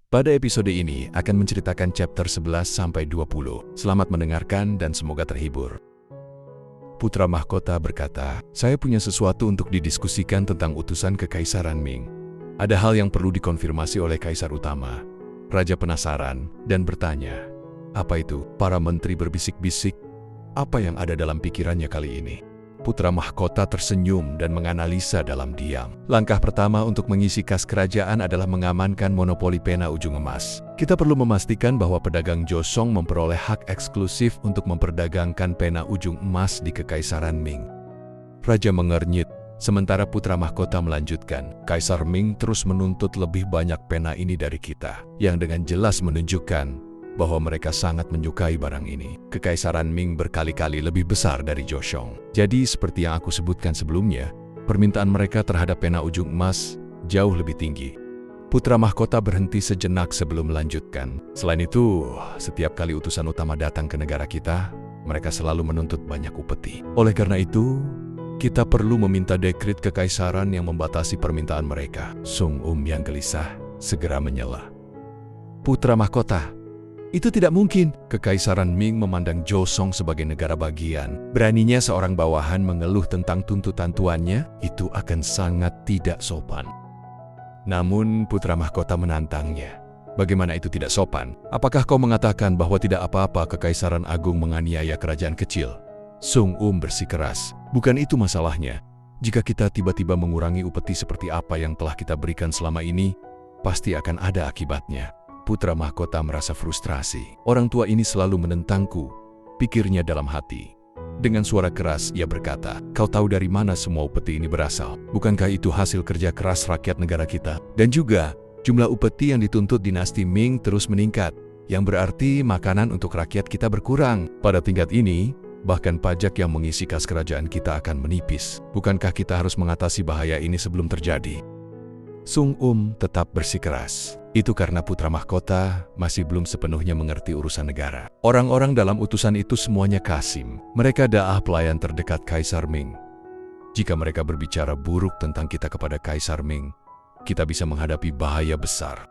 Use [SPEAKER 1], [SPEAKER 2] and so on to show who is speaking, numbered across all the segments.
[SPEAKER 1] Pada episode ini akan menceritakan chapter 11-20. Selamat mendengarkan dan semoga terhibur. Putra mahkota berkata, "Saya punya sesuatu untuk didiskusikan tentang utusan Kekaisaran Ming. Ada hal yang perlu dikonfirmasi oleh Kaisar Utama." Raja penasaran dan bertanya, "Apa itu?" Para menteri berbisik-bisik, apa yang ada dalam pikirannya kali ini? Putra mahkota tersenyum dan menganalisa dalam diam. Langkah pertama untuk mengisi kas kerajaan adalah mengamankan monopoli pena ujung emas. Kita perlu memastikan bahwa pedagang Joseon memperoleh hak eksklusif untuk memperdagangkan pena ujung emas di Kekaisaran Ming. Raja mengernyit, sementara putra mahkota melanjutkan, "Kaisar Ming terus menuntut lebih banyak pena ini dari kita, yang dengan jelas menunjukkan bahwa mereka sangat menyukai barang ini. Kekaisaran Ming berkali-kali lebih besar dari Joseon. Jadi seperti yang aku sebutkan sebelumnya, permintaan mereka terhadap pena ujung emas jauh lebih tinggi." Putra mahkota berhenti sejenak sebelum melanjutkan. Selain itu, setiap kali utusan utama datang ke negara kita, mereka selalu menuntut banyak upeti. Oleh karena itu, kita perlu meminta dekrit kekaisaran yang membatasi permintaan mereka. Sung yang gelisah segera menyela. "Putra mahkota, itu tidak mungkin." Kekaisaran Ming memandang Joseon sebagai negara bagian. Beraninya seorang bawahan mengeluh tentang tuntutan tuannya, itu akan sangat tidak sopan. Namun putra mahkota menantangnya. "Bagaimana itu tidak sopan? Apakah kau mengatakan bahwa tidak apa-apa Kekaisaran Agung menganiaya kerajaan kecil?" Sung bersikeras, "Bukan itu masalahnya. Jika kita tiba-tiba mengurangi upeti seperti apa yang telah kita berikan selama ini, pasti akan ada akibatnya." Putra mahkota merasa frustrasi. "Orang tua ini selalu menentangku," pikirnya dalam hati. Dengan suara keras ia berkata, "Kau tahu dari mana semua upeti ini berasal? Bukankah itu hasil kerja keras rakyat negara kita? Dan juga, jumlah upeti yang dituntut dinasti Ming terus meningkat, yang berarti makanan untuk rakyat kita berkurang. Pada tingkat ini, bahkan pajak yang mengisi kas kerajaan kita akan menipis. Bukankah kita harus mengatasi bahaya ini sebelum terjadi?" Sung tetap bersikeras. Itu karena putra mahkota masih belum sepenuhnya mengerti urusan negara. Orang-orang dalam utusan itu semuanya kasim. Mereka adalah pelayan terdekat Kaisar Ming. Jika mereka berbicara buruk tentang kita kepada Kaisar Ming, kita bisa menghadapi bahaya besar.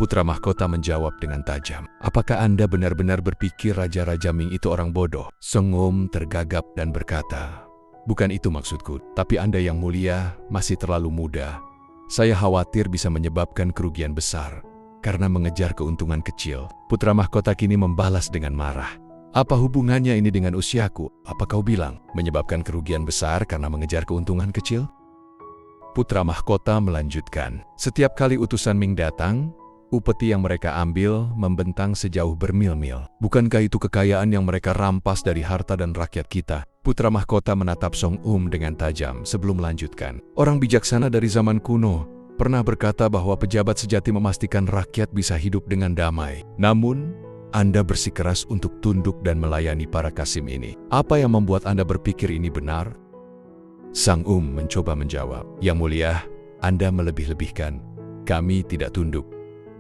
[SPEAKER 1] Putra mahkota menjawab dengan tajam, "Apakah Anda benar-benar berpikir Raja-Raja Ming itu orang bodoh?" Sung tergagap dan berkata, "Bukan itu maksudku, tapi Anda yang mulia masih terlalu muda. Saya khawatir bisa menyebabkan kerugian besar karena mengejar keuntungan kecil." Putra mahkota kini membalas dengan marah, "Apa hubungannya ini dengan usiaku? Apa kau bilang menyebabkan kerugian besar karena mengejar keuntungan kecil?" Putra mahkota melanjutkan, "Setiap kali utusan Ming datang, upeti yang mereka ambil membentang sejauh bermil-mil. Bukankah itu kekayaan yang mereka rampas dari harta dan rakyat kita?" Putra mahkota menatap Sung dengan tajam sebelum melanjutkan, "Orang bijaksana dari zaman kuno pernah berkata bahwa pejabat sejati memastikan rakyat bisa hidup dengan damai. Namun, Anda bersikeras untuk tunduk dan melayani para kasim ini. Apa yang membuat Anda berpikir ini benar?" Sang mencoba menjawab, "Yang mulia, Anda melebih-lebihkan. Kami tidak tunduk."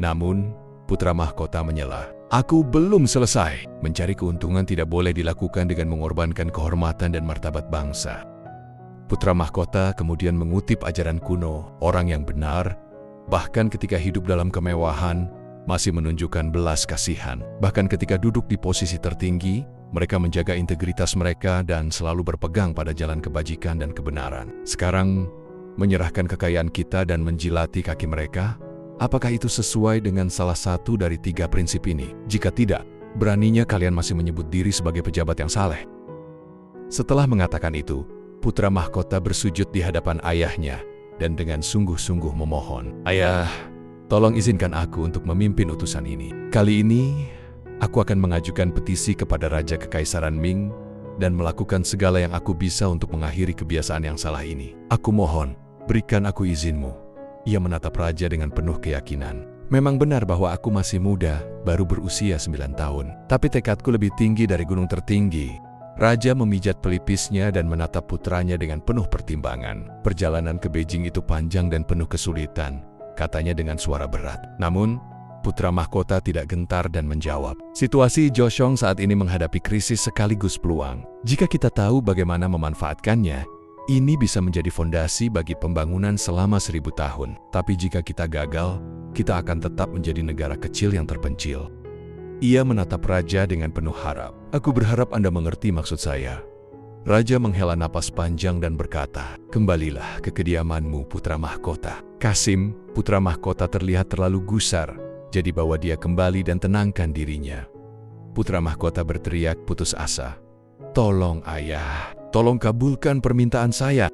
[SPEAKER 1] Namun, putra mahkota menyela, "Aku belum selesai. Mencari keuntungan tidak boleh dilakukan dengan mengorbankan kehormatan dan martabat bangsa." Putra mahkota kemudian mengutip ajaran kuno, orang yang benar, bahkan ketika hidup dalam kemewahan, masih menunjukkan belas kasihan. Bahkan ketika duduk di posisi tertinggi, mereka menjaga integritas mereka dan selalu berpegang pada jalan kebajikan dan kebenaran. Sekarang, menyerahkan kekayaan kita dan menjilati kaki mereka, apakah itu sesuai dengan salah satu dari 3 prinsip ini? Jika tidak, beraninya kalian masih menyebut diri sebagai pejabat yang saleh?" Setelah mengatakan itu, putra mahkota bersujud di hadapan ayahnya dan dengan sungguh-sungguh memohon, "Ayah, tolong izinkan aku untuk memimpin utusan ini. Kali ini, aku akan mengajukan petisi kepada Raja Kekaisaran Ming dan melakukan segala yang aku bisa untuk mengakhiri kebiasaan yang salah ini. Aku mohon, berikan aku izinmu." Ia menatap raja dengan penuh keyakinan. "Memang benar bahwa aku masih muda, baru berusia 9 tahun. Tapi tekadku lebih tinggi dari gunung tertinggi." Raja memijat pelipisnya dan menatap putranya dengan penuh pertimbangan. "Perjalanan ke Beijing itu panjang dan penuh kesulitan," katanya dengan suara berat. Namun, putra mahkota tidak gentar dan menjawab, "Situasi Joseon saat ini menghadapi krisis sekaligus peluang. Jika kita tahu bagaimana memanfaatkannya, Ini bisa menjadi fondasi bagi pembangunan selama 1000 tahun. Tapi jika kita gagal, kita akan tetap menjadi negara kecil yang terpencil. Ia menatap raja dengan penuh harap. Aku berharap Anda mengerti maksud saya. Raja menghela napas panjang dan berkata, kembalilah ke kediamanmu, putra mahkota. Kasim, putra mahkota terlihat terlalu gusar, jadi bawa dia kembali dan tenangkan dirinya. Putra mahkota berteriak putus asa. Tolong ayah, tolong kabulkan permintaan saya.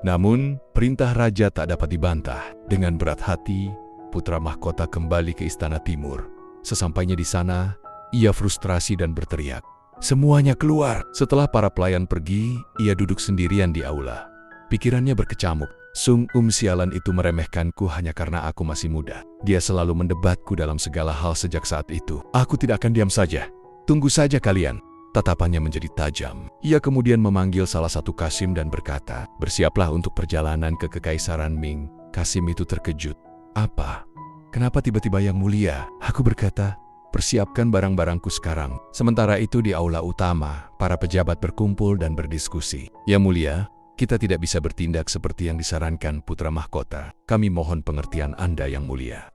[SPEAKER 1] Namun, perintah raja tak dapat dibantah. Dengan berat hati, putra mahkota kembali ke istana timur. Sesampainya di sana, ia frustrasi dan berteriak, semuanya keluar. Setelah para pelayan pergi, ia duduk sendirian di aula. Pikirannya berkecamuk. Sung sialan itu meremehkanku hanya karena aku masih muda. Dia selalu mendebatku dalam segala hal sejak saat itu. Aku tidak akan diam saja. Tunggu saja kalian. Tatapannya menjadi tajam. Ia kemudian memanggil salah satu Kasim dan berkata, bersiaplah untuk perjalanan ke Kekaisaran Ming. Kasim itu terkejut. Apa? Kenapa tiba-tiba yang mulia? Aku berkata, persiapkan barang-barangku sekarang. Sementara itu di aula utama, para pejabat berkumpul dan berdiskusi. Yang mulia, kita tidak bisa bertindak seperti yang disarankan putra mahkota. Kami mohon pengertian Anda yang mulia.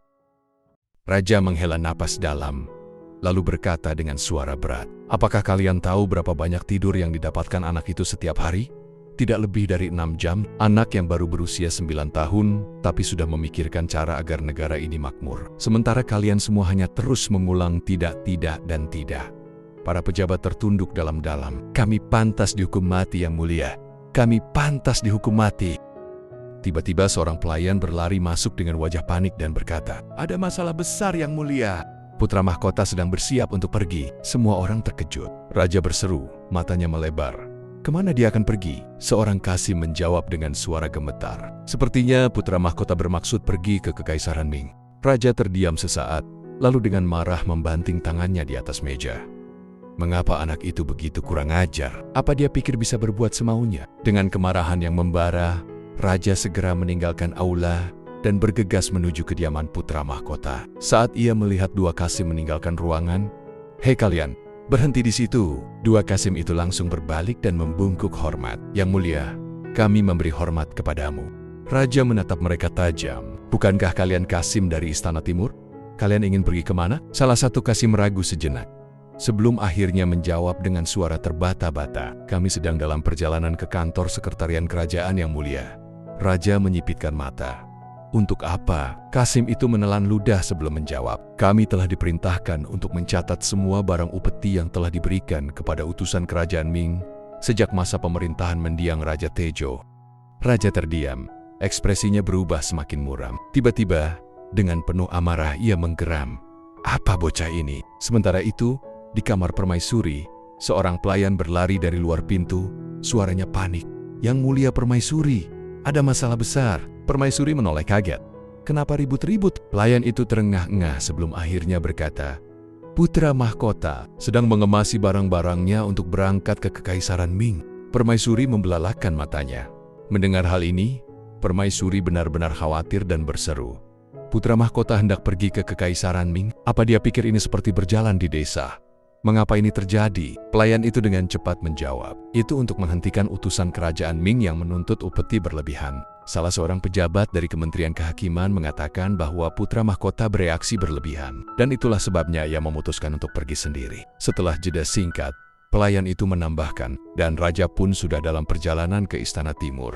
[SPEAKER 1] Raja menghela napas dalam, lalu berkata dengan suara berat, apakah kalian tahu berapa banyak tidur yang didapatkan anak itu setiap hari? Tidak lebih dari 6 jam, anak yang baru berusia 9 tahun, tapi sudah memikirkan cara agar negara ini makmur. Sementara kalian semua hanya terus mengulang tidak, dan tidak. Para pejabat tertunduk dalam-dalam. Kami pantas dihukum mati yang mulia. Kami pantas dihukum mati. Tiba-tiba seorang pelayan berlari masuk dengan wajah panik dan berkata, ada masalah besar yang mulia. Putra mahkota sedang bersiap untuk pergi. Semua orang terkejut. Raja berseru, matanya melebar. Kemana dia akan pergi? Seorang Kasim menjawab dengan suara gemetar. Sepertinya putra mahkota bermaksud pergi ke Kekaisaran Ming. Raja terdiam sesaat, lalu dengan marah membanting tangannya di atas meja. Mengapa anak itu begitu kurang ajar? Apa dia pikir bisa berbuat semaunya? Dengan kemarahan yang membara, Raja segera meninggalkan aula dan bergegas menuju kediaman putra mahkota. Saat ia melihat dua Kasim meninggalkan ruangan, hei kalian! Berhenti di situ. Dua Kasim itu langsung berbalik dan membungkuk hormat. Yang mulia, kami memberi hormat kepadamu. Raja menatap mereka tajam. Bukankah kalian Kasim dari Istana Timur? Kalian ingin pergi kemana? Salah satu Kasim ragu sejenak. Sebelum akhirnya menjawab dengan suara terbata-bata, kami sedang dalam perjalanan ke kantor sekretarian kerajaan yang mulia. Raja menyipitkan mata. Untuk apa? Kasim itu menelan ludah sebelum menjawab. Kami telah diperintahkan untuk mencatat semua barang upeti yang telah diberikan kepada utusan kerajaan Ming sejak masa pemerintahan mendiang Raja Tejo. Raja terdiam. Ekspresinya berubah semakin muram. Tiba-tiba, dengan penuh amarah ia menggeram. Apa bocah ini? Sementara itu, di kamar permaisuri, seorang pelayan berlari dari luar pintu. Suaranya panik. Yang mulia permaisuri, ada masalah besar. Permaisuri menoleh kaget. Kenapa ribut-ribut? Pelayan itu terengah-engah sebelum akhirnya berkata, putra mahkota sedang mengemasi barang-barangnya untuk berangkat ke Kekaisaran Ming. Permaisuri membelalakan matanya. Mendengar hal ini, permaisuri benar-benar khawatir dan berseru, putra mahkota hendak pergi ke Kekaisaran Ming? Apa dia pikir ini seperti berjalan di desa? Mengapa ini terjadi? Pelayan itu dengan cepat menjawab, itu untuk menghentikan utusan kerajaan Ming yang menuntut upeti berlebihan. Salah seorang pejabat dari Kementerian Kehakiman mengatakan bahwa putra mahkota bereaksi berlebihan, dan itulah sebabnya ia memutuskan untuk pergi sendiri. Setelah jeda singkat, pelayan itu menambahkan, dan raja pun sudah dalam perjalanan ke Istana Timur.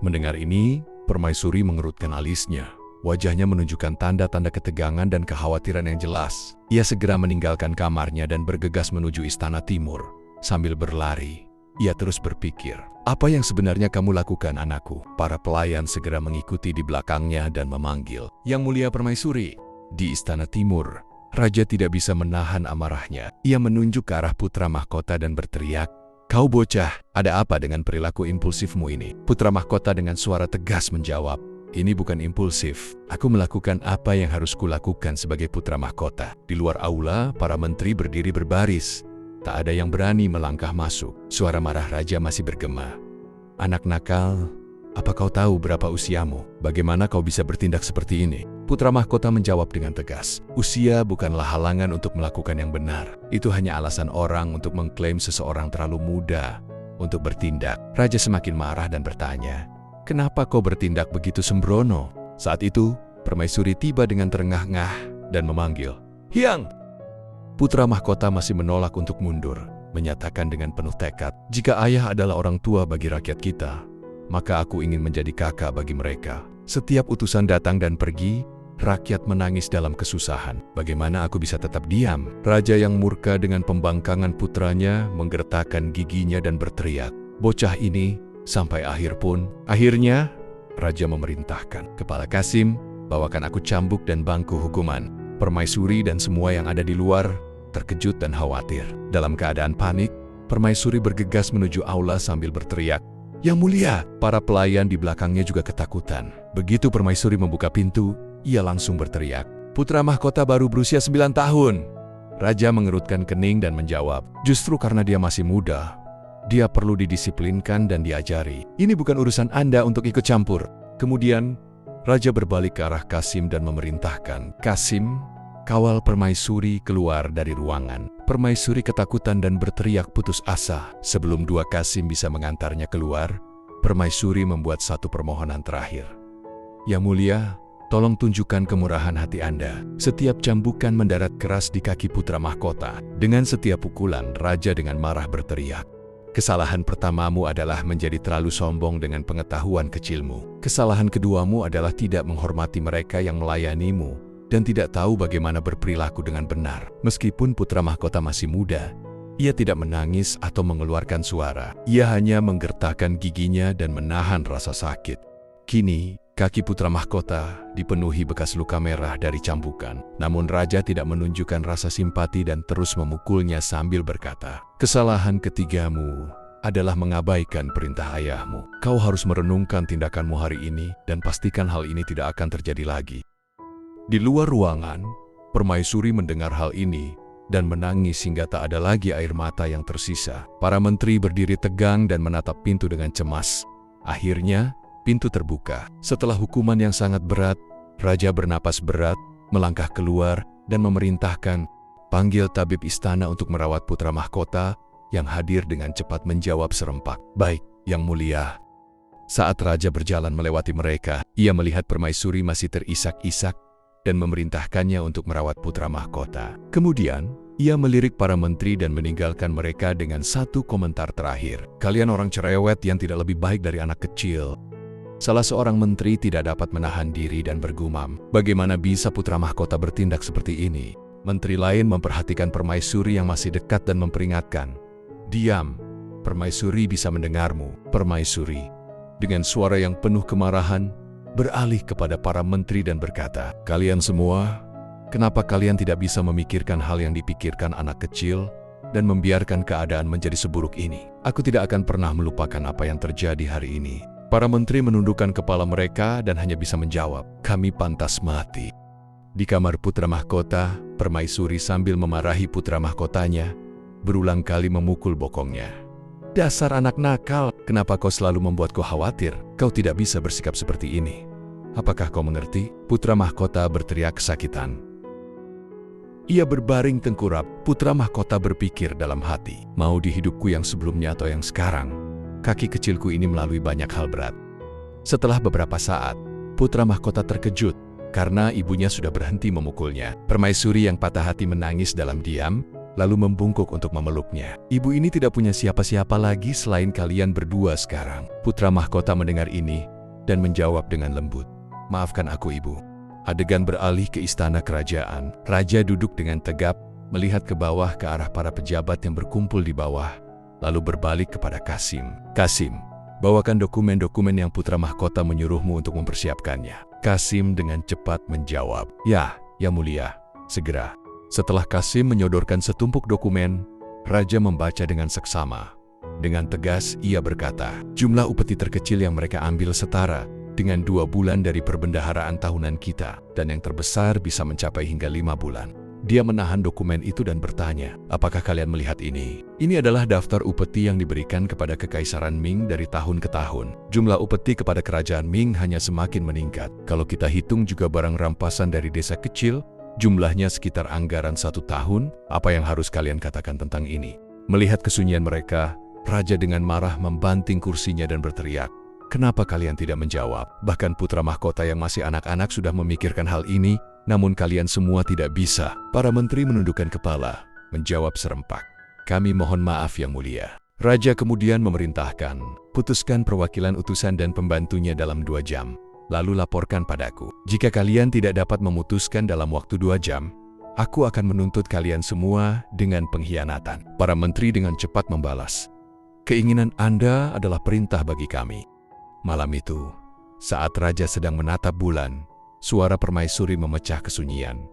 [SPEAKER 1] Mendengar ini, permaisuri mengerutkan alisnya. Wajahnya menunjukkan tanda-tanda ketegangan dan kekhawatiran yang jelas. Ia segera meninggalkan kamarnya dan bergegas menuju Istana Timur. Sambil berlari, ia terus berpikir, apa yang sebenarnya kamu lakukan, anakku? Para pelayan segera mengikuti di belakangnya dan memanggil, Yang mulia permaisuri. Di Istana Timur, raja tidak bisa menahan amarahnya. Ia menunjuk ke arah putra mahkota dan berteriak, kau bocah, ada apa dengan perilaku impulsifmu ini? Putra mahkota dengan suara tegas menjawab, ini bukan impulsif. Aku melakukan apa yang harus kulakukan sebagai putra mahkota. Di luar aula, para menteri berdiri berbaris. Tak ada yang berani melangkah masuk. Suara marah raja masih bergema. Anak nakal, apa kau tahu berapa usiamu? Bagaimana kau bisa bertindak seperti ini? Putra mahkota menjawab dengan tegas. Usia bukanlah halangan untuk melakukan yang benar. Itu hanya alasan orang untuk mengklaim seseorang terlalu muda. untuk bertindak. Raja semakin marah dan bertanya, "Kenapa kau bertindak begitu sembrono?" Saat itu, permaisuri tiba dengan terengah-engah dan memanggil, "Hyang!" Putra mahkota masih menolak untuk mundur, menyatakan dengan penuh tekad, "Jika ayah adalah orang tua bagi rakyat kita, maka aku ingin menjadi kakak bagi mereka." Setiap utusan datang dan pergi, rakyat menangis dalam kesusahan. Bagaimana aku bisa tetap diam? Raja yang murka dengan pembangkangan putranya menggertakkan giginya dan berteriak, "Bocah ini sampai akhir pun." Akhirnya, raja memerintahkan, "Kepala Kasim, bawakan aku cambuk dan bangku hukuman." Permaisuri dan semua yang ada di luar terkejut dan khawatir. Dalam keadaan panik, permaisuri bergegas menuju aula sambil berteriak, "Yang mulia!" Para pelayan di belakangnya juga ketakutan. Begitu permaisuri membuka pintu, ia langsung berteriak, "Putra mahkota baru berusia 9 tahun." Raja mengerutkan kening dan menjawab, "Justru karena dia masih muda, dia perlu didisiplinkan dan diajari. Ini bukan urusan Anda untuk ikut campur." Kemudian, Raja berbalik ke arah Kasim dan memerintahkan, "Kasim, kawal permaisuri keluar dari ruangan." Permaisuri ketakutan dan berteriak putus asa. Sebelum dua Kasim bisa mengantarnya keluar, permaisuri membuat satu permohonan terakhir. "Yang mulia, tolong tunjukkan kemurahan hati Anda." Setiap cambukan mendarat keras di kaki putra mahkota. Dengan setiap pukulan, raja dengan marah berteriak, "Kesalahan pertamamu adalah menjadi terlalu sombong dengan pengetahuan kecilmu. Kesalahan keduamu adalah tidak menghormati mereka yang melayanimu dan tidak tahu bagaimana berperilaku dengan benar." Meskipun putra mahkota masih muda, ia tidak menangis atau mengeluarkan suara. Ia hanya menggertakkan giginya dan menahan rasa sakit. Kini, kaki putra mahkota dipenuhi bekas luka merah dari cambukan. Namun raja tidak menunjukkan rasa simpati dan terus memukulnya sambil berkata, "Kesalahan ketigamu adalah mengabaikan perintah ayahmu. Kau harus merenungkan tindakanmu hari ini dan pastikan hal ini tidak akan terjadi lagi." Di luar ruangan, permaisuri mendengar hal ini dan menangis hingga tak ada lagi air mata yang tersisa. Para menteri berdiri tegang dan menatap pintu dengan cemas. Akhirnya, pintu terbuka. Setelah hukuman yang sangat berat, raja bernapas berat, melangkah keluar dan memerintahkan, "Panggil tabib istana untuk merawat putra mahkota," yang hadir dengan cepat menjawab serempak, "Baik, Yang Mulia." Saat raja berjalan melewati mereka, ia melihat permaisuri masih terisak-isak dan memerintahkannya untuk merawat putra mahkota. Kemudian, ia melirik para menteri dan meninggalkan mereka dengan satu komentar terakhir, "Kalian orang cerewet yang tidak lebih baik dari anak kecil." Salah seorang menteri tidak dapat menahan diri dan bergumam, "Bagaimana bisa putra mahkota bertindak seperti ini?" Menteri lain memperhatikan permaisuri yang masih dekat dan memperingatkan, "Diam, permaisuri bisa mendengarmu." Permaisuri, dengan suara yang penuh kemarahan, beralih kepada para menteri dan berkata, "Kalian semua, kenapa kalian tidak bisa memikirkan hal yang dipikirkan anak kecil dan membiarkan keadaan menjadi seburuk ini? Aku tidak akan pernah melupakan apa yang terjadi hari ini." Para menteri menundukkan kepala mereka dan hanya bisa menjawab, "Kami pantas mati." Di kamar putra mahkota, permaisuri sambil memarahi putra mahkotanya, berulang kali memukul bokongnya. "Dasar anak nakal, kenapa kau selalu membuatku khawatir? Kau tidak bisa bersikap seperti ini. Apakah kau mengerti?" Putra mahkota berteriak kesakitan. Ia berbaring tengkurap. Putra mahkota berpikir dalam hati, "Mau di hidupku yang sebelumnya atau yang sekarang, kaki kecilku ini melalui banyak hal berat." Setelah beberapa saat, putra mahkota terkejut karena ibunya sudah berhenti memukulnya. Permaisuri yang patah hati menangis dalam diam, lalu membungkuk untuk memeluknya. "Ibu ini tidak punya siapa-siapa lagi selain kalian berdua sekarang." Putra mahkota mendengar ini dan menjawab dengan lembut, "Maafkan aku, Ibu." Adegan beralih ke istana kerajaan. Raja duduk dengan tegap, melihat ke bawah ke arah para pejabat yang berkumpul di bawah, lalu berbalik kepada Kasim. "Kasim, bawakan dokumen-dokumen yang putra mahkota menyuruhmu untuk mempersiapkannya." Kasim dengan cepat menjawab, "Ya, Yang Mulia, segera." Setelah Kasim menyodorkan setumpuk dokumen, raja membaca dengan seksama. Dengan tegas, ia berkata, "Jumlah upeti terkecil yang mereka ambil setara dengan 2 bulan dari perbendaharaan tahunan kita, dan yang terbesar bisa mencapai hingga 5 bulan. Dia menahan dokumen itu dan bertanya, "Apakah kalian melihat ini? Ini adalah daftar upeti yang diberikan kepada Kekaisaran Ming dari tahun ke tahun. Jumlah upeti kepada kerajaan Ming hanya semakin meningkat. Kalau kita hitung juga barang rampasan dari desa kecil, jumlahnya sekitar anggaran 1 tahun. Apa yang harus kalian katakan tentang ini?" Melihat kesunyian mereka, Raja dengan marah membanting kursinya dan berteriak, "Kenapa kalian tidak menjawab? Bahkan putra mahkota yang masih anak-anak sudah memikirkan hal ini, namun kalian semua tidak bisa." Para menteri menundukkan kepala, menjawab serempak, "Kami mohon maaf yang mulia." Raja kemudian memerintahkan, "Putuskan perwakilan utusan dan pembantunya dalam 2 jam. Lalu laporkan padaku. Jika kalian tidak dapat memutuskan dalam waktu 2 jam, aku akan menuntut kalian semua dengan pengkhianatan." Para menteri dengan cepat membalas, "Keinginan Anda adalah perintah bagi kami." Malam itu, saat raja sedang menatap bulan, suara permaisuri memecah kesunyian.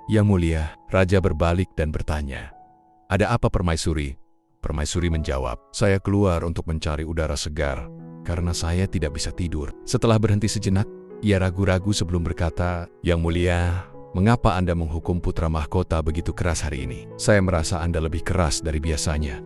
[SPEAKER 1] "Yang mulia," raja berbalik dan bertanya, "Ada apa permaisuri?" Permaisuri menjawab, "Saya keluar untuk mencari udara segar, karena saya tidak bisa tidur." Setelah berhenti sejenak, ia ragu-ragu sebelum berkata, "Yang mulia, mengapa Anda menghukum putra mahkota begitu keras hari ini? Saya merasa Anda lebih keras dari biasanya."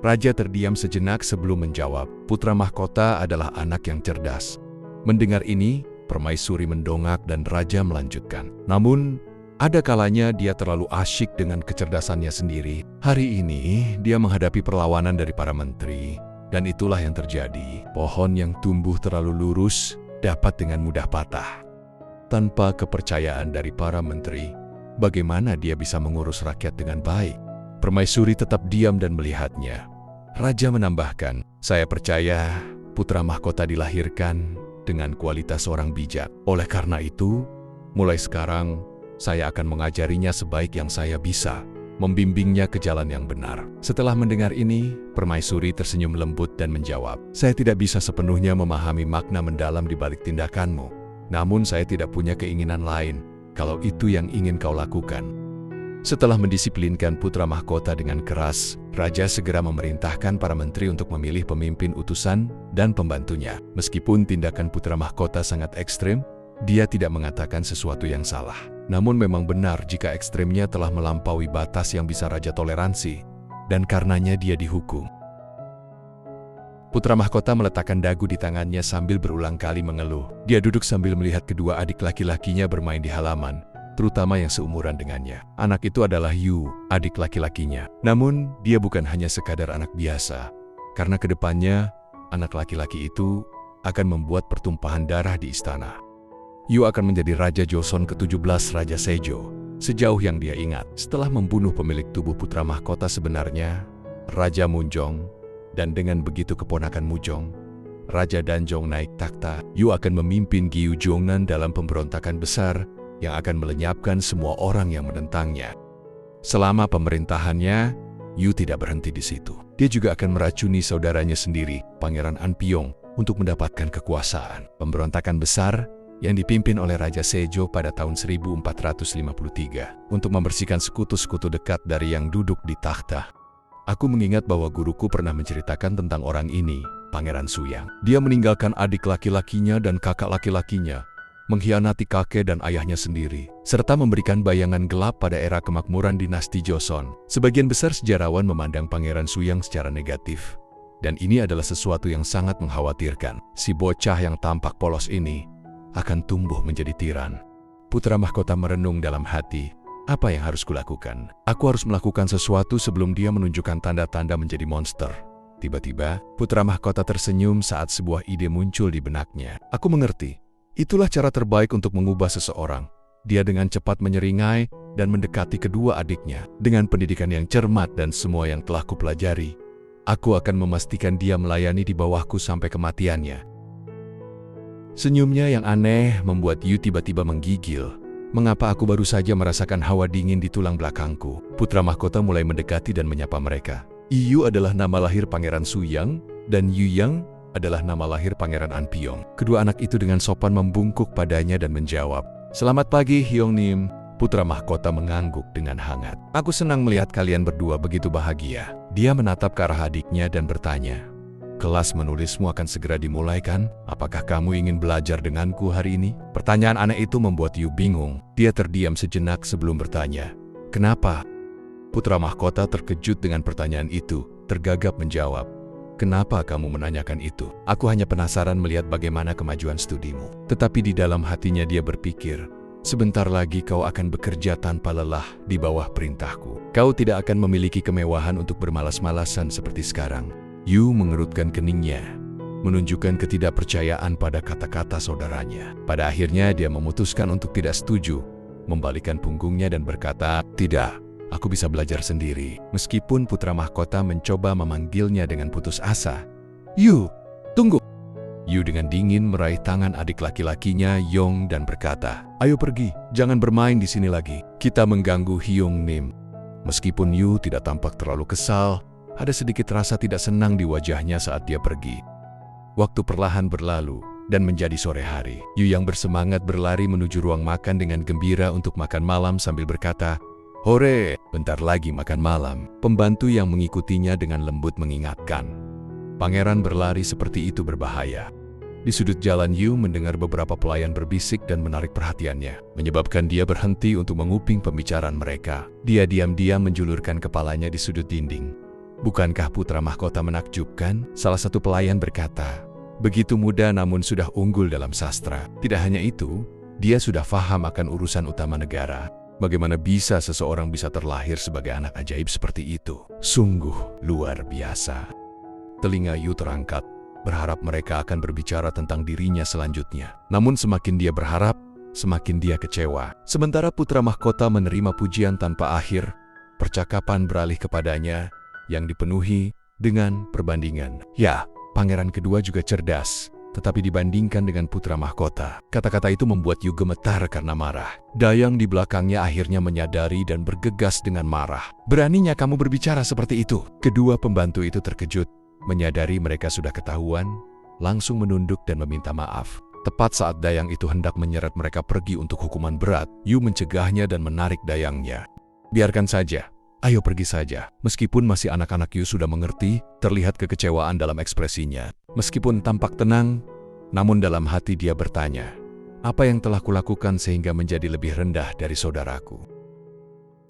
[SPEAKER 1] Raja terdiam sejenak sebelum menjawab, "Putra mahkota adalah anak yang cerdas." Mendengar ini, permaisuri mendongak dan raja melanjutkan, "Namun, ada kalanya dia terlalu asyik dengan kecerdasannya sendiri. Hari ini, dia menghadapi perlawanan dari para menteri, dan itulah yang terjadi. Pohon yang tumbuh terlalu lurus dapat dengan mudah patah. Tanpa kepercayaan dari para menteri, bagaimana dia bisa mengurus rakyat dengan baik?" Permaisuri tetap diam dan melihatnya. Raja menambahkan, "Saya percaya putra mahkota dilahirkan dengan kualitas orang bijak. Oleh karena itu, mulai sekarang, saya akan mengajarinya sebaik yang saya bisa, membimbingnya ke jalan yang benar." Setelah mendengar ini, permaisuri tersenyum lembut dan menjawab, "Saya tidak bisa sepenuhnya memahami makna mendalam di balik tindakanmu. Namun saya tidak punya keinginan lain, kalau itu yang ingin kau lakukan." Setelah mendisiplinkan putra mahkota dengan keras, raja segera memerintahkan para menteri untuk memilih pemimpin utusan dan pembantunya. Meskipun tindakan putra mahkota sangat ekstrem, dia tidak mengatakan sesuatu yang salah. Namun memang benar jika ekstremnya telah melampaui batas yang bisa raja toleransi, dan karenanya dia dihukum. Putra mahkota meletakkan dagu di tangannya sambil berulang kali mengeluh. Dia duduk sambil melihat kedua adik laki-lakinya bermain di halaman, terutama yang seumuran dengannya. Anak itu adalah Yu, adik laki-lakinya. Namun, dia bukan hanya sekadar anak biasa, karena kedepannya, anak laki-laki itu akan membuat pertumpahan darah di istana. Yu akan menjadi Raja Joseon ke-17 Raja Sejong, sejauh yang dia ingat. Setelah membunuh pemilik tubuh putra mahkota sebenarnya, Raja Munjong, dan dengan begitu keponakan Mujong, Raja Danjong naik takhta. Yu akan memimpin Gyu Jongnan dalam pemberontakan besar yang akan melenyapkan semua orang yang menentangnya. Selama pemerintahannya, Yu tidak berhenti di situ. Dia juga akan meracuni saudaranya sendiri, Pangeran Anpyong, untuk mendapatkan kekuasaan. Pemberontakan besar yang dipimpin oleh Raja Sejong pada tahun 1453 untuk membersihkan sekutu-sekutu dekat dari yang duduk di takhta. Aku mengingat bahwa guruku pernah menceritakan tentang orang ini, Pangeran Suyang. Dia meninggalkan adik laki-lakinya dan kakak laki-lakinya, mengkhianati kakek dan ayahnya sendiri, serta memberikan bayangan gelap pada era kemakmuran dinasti Joseon. Sebagian besar sejarawan memandang Pangeran Suyang secara negatif, dan ini adalah sesuatu yang sangat mengkhawatirkan. Si bocah yang tampak polos ini akan tumbuh menjadi tiran. Putra mahkota merenung dalam hati, apa yang harus kulakukan? Aku harus melakukan sesuatu sebelum dia menunjukkan tanda-tanda menjadi monster. Tiba-tiba, putra mahkota tersenyum saat sebuah ide muncul di benaknya. Aku mengerti. Itulah cara terbaik untuk mengubah seseorang. Dia dengan cepat menyeringai dan mendekati kedua adiknya. Dengan pendidikan yang cermat dan semua yang telah kupelajari, aku akan memastikan dia melayani di bawahku sampai kematiannya. Senyumnya yang aneh membuat Yu tiba-tiba menggigil. Mengapa aku baru saja merasakan hawa dingin di tulang belakangku? Putra mahkota mulai mendekati dan menyapa mereka. Yu adalah nama lahir Pangeran Suyang, dan Yu Yang adalah nama lahir Pangeran Anpyong. Kedua anak itu dengan sopan membungkuk padanya dan menjawab, "Selamat pagi, Hyong Nim." Putra mahkota mengangguk dengan hangat. "Aku senang melihat kalian berdua begitu bahagia." Dia menatap ke arah adiknya dan bertanya, "Kelas menulismu akan segera dimulai kan? Apakah kamu ingin belajar denganku hari ini?" Pertanyaan aneh itu membuat Yu bingung. Dia terdiam sejenak sebelum bertanya, "Kenapa?" Putra mahkota terkejut dengan pertanyaan itu, tergagap menjawab, "Kenapa kamu menanyakan itu? Aku hanya penasaran melihat bagaimana kemajuan studimu." Tetapi di dalam hatinya dia berpikir, Sebentar lagi kau akan bekerja tanpa lelah di bawah perintahku. Kau tidak akan memiliki kemewahan untuk bermalas-malasan seperti sekarang. Yu mengerutkan keningnya, menunjukkan ketidakpercayaan pada kata-kata saudaranya. Pada akhirnya dia memutuskan untuk tidak setuju, membalikkan punggungnya dan berkata, "Tidak, aku bisa belajar sendiri." Meskipun putra mahkota mencoba memanggilnya dengan putus asa. "Yu, tunggu!" Yu dengan dingin meraih tangan adik laki-lakinya Yong dan berkata, "Ayo pergi, jangan bermain di sini lagi. Kita mengganggu Hyung Nim." Meskipun Yu tidak tampak terlalu kesal, ada sedikit rasa tidak senang di wajahnya saat dia pergi. Waktu perlahan berlalu dan menjadi sore hari. Yu yang bersemangat berlari menuju ruang makan dengan gembira untuk makan malam sambil berkata, "Hore, bentar lagi makan malam." Pembantu yang mengikutinya dengan lembut mengingatkan, pangeran berlari seperti itu berbahaya. Di sudut jalan Yu mendengar beberapa pelayan berbisik dan menarik perhatiannya, menyebabkan dia berhenti untuk menguping pembicaraan mereka. Dia diam-diam menjulurkan kepalanya di sudut dinding. "Bukankah putra mahkota menakjubkan?" Salah satu pelayan berkata. "Begitu muda namun sudah unggul dalam sastra. Tidak hanya itu, dia sudah faham akan urusan utama negara. Bagaimana bisa seseorang bisa terlahir sebagai anak ajaib seperti itu? Sungguh luar biasa." Telinga Yu terangkat, berharap mereka akan berbicara tentang dirinya selanjutnya. Namun semakin dia berharap, semakin dia kecewa. Sementara putra mahkota menerima pujian tanpa akhir, percakapan beralih kepadanya yang dipenuhi dengan perbandingan. Ya, pangeran kedua juga cerdas, tetapi dibandingkan dengan putra mahkota. Kata-kata itu membuat Yu gemetar karena marah. Dayang di belakangnya akhirnya menyadari dan bergegas dengan marah. "Beraninya kamu berbicara seperti itu?" Kedua pembantu itu terkejut, menyadari mereka sudah ketahuan, langsung menunduk dan meminta maaf. Tepat saat Dayang itu hendak menyeret mereka pergi untuk hukuman berat, Yu mencegahnya dan menarik Dayangnya. "Biarkan saja, ayo pergi saja." Meskipun masih anak-anak, Yu sudah mengerti, terlihat kekecewaan dalam ekspresinya. Meskipun tampak tenang, namun dalam hati dia bertanya, "Apa yang telah kulakukan sehingga menjadi lebih rendah dari saudaraku?"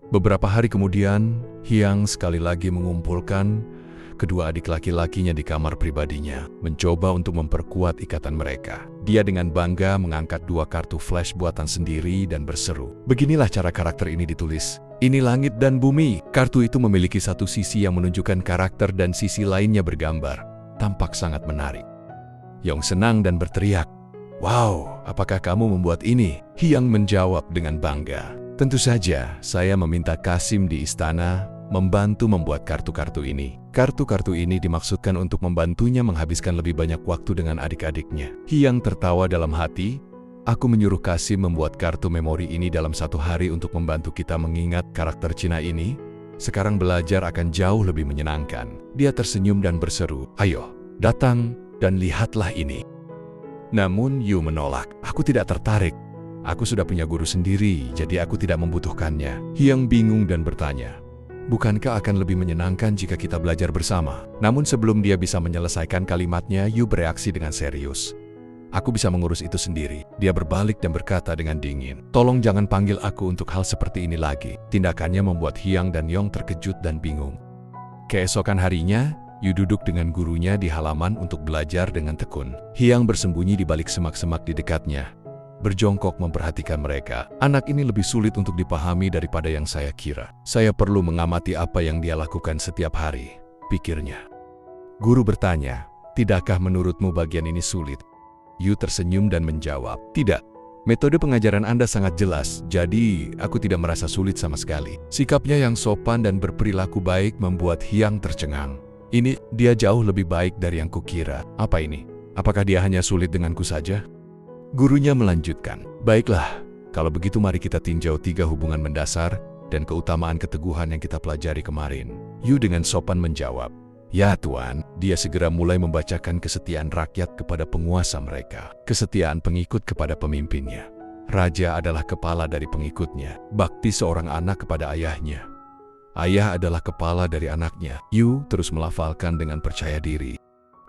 [SPEAKER 1] Beberapa hari kemudian, Hyang sekali lagi mengumpulkan kedua adik laki-lakinya di kamar pribadinya, mencoba untuk memperkuat ikatan mereka. Dia dengan bangga mengangkat 2 kartu flash buatan sendiri dan berseru, "Beginilah cara karakter ini ditulis. Ini langit dan bumi." Kartu itu memiliki satu sisi yang menunjukkan karakter dan sisi lainnya bergambar. Tampak sangat menarik. Yong senang dan berteriak, "Wow, apakah kamu membuat ini?" Hyang menjawab dengan bangga, "Tentu saja, saya meminta Kasim di istana membantu membuat kartu-kartu ini. Kartu-kartu ini dimaksudkan untuk membantunya menghabiskan lebih banyak waktu dengan adik-adiknya." Hyang tertawa dalam hati, "Aku menyuruh Kasim membuat kartu memori ini dalam 1 hari untuk membantu kita mengingat karakter Cina ini. Sekarang belajar akan jauh lebih menyenangkan." Dia tersenyum dan berseru, "Ayo, datang dan lihatlah ini." Namun Yu menolak, "Aku tidak tertarik. Aku sudah punya guru sendiri, jadi aku tidak membutuhkannya." Hyang bingung dan bertanya, "Bukankah akan lebih menyenangkan jika kita belajar bersama?" Namun sebelum dia bisa menyelesaikan kalimatnya, Yu bereaksi dengan serius, "Aku bisa mengurus itu sendiri." Dia berbalik dan berkata dengan dingin, "Tolong jangan panggil aku untuk hal seperti ini lagi." Tindakannya membuat Hyang dan Yong terkejut dan bingung. Keesokan harinya, Yu duduk dengan gurunya di halaman untuk belajar dengan tekun. Hyang bersembunyi di balik semak-semak di dekatnya, berjongkok memperhatikan mereka. "Anak ini lebih sulit untuk dipahami daripada yang saya kira. Saya perlu mengamati apa yang dia lakukan setiap hari," pikirnya. Guru bertanya, "Tidakkah menurutmu bagian ini sulit?" Yu tersenyum dan menjawab, "Tidak. Metode pengajaran Anda sangat jelas, jadi aku tidak merasa sulit sama sekali." Sikapnya yang sopan dan berperilaku baik membuat Hyang tercengang. Dia jauh lebih baik dari yang kukira. Apa ini? Apakah dia hanya sulit denganku saja?" Gurunya melanjutkan, "Baiklah, kalau begitu mari kita tinjau 3 hubungan mendasar dan keutamaan keteguhan yang kita pelajari kemarin." Yu dengan sopan menjawab, "Ya Tuan." Dia segera mulai membacakan kesetiaan rakyat kepada penguasa mereka, kesetiaan pengikut kepada pemimpinnya. Raja adalah kepala dari pengikutnya, bakti seorang anak kepada ayahnya. Ayah adalah kepala dari anaknya. Yu terus melafalkan dengan percaya diri.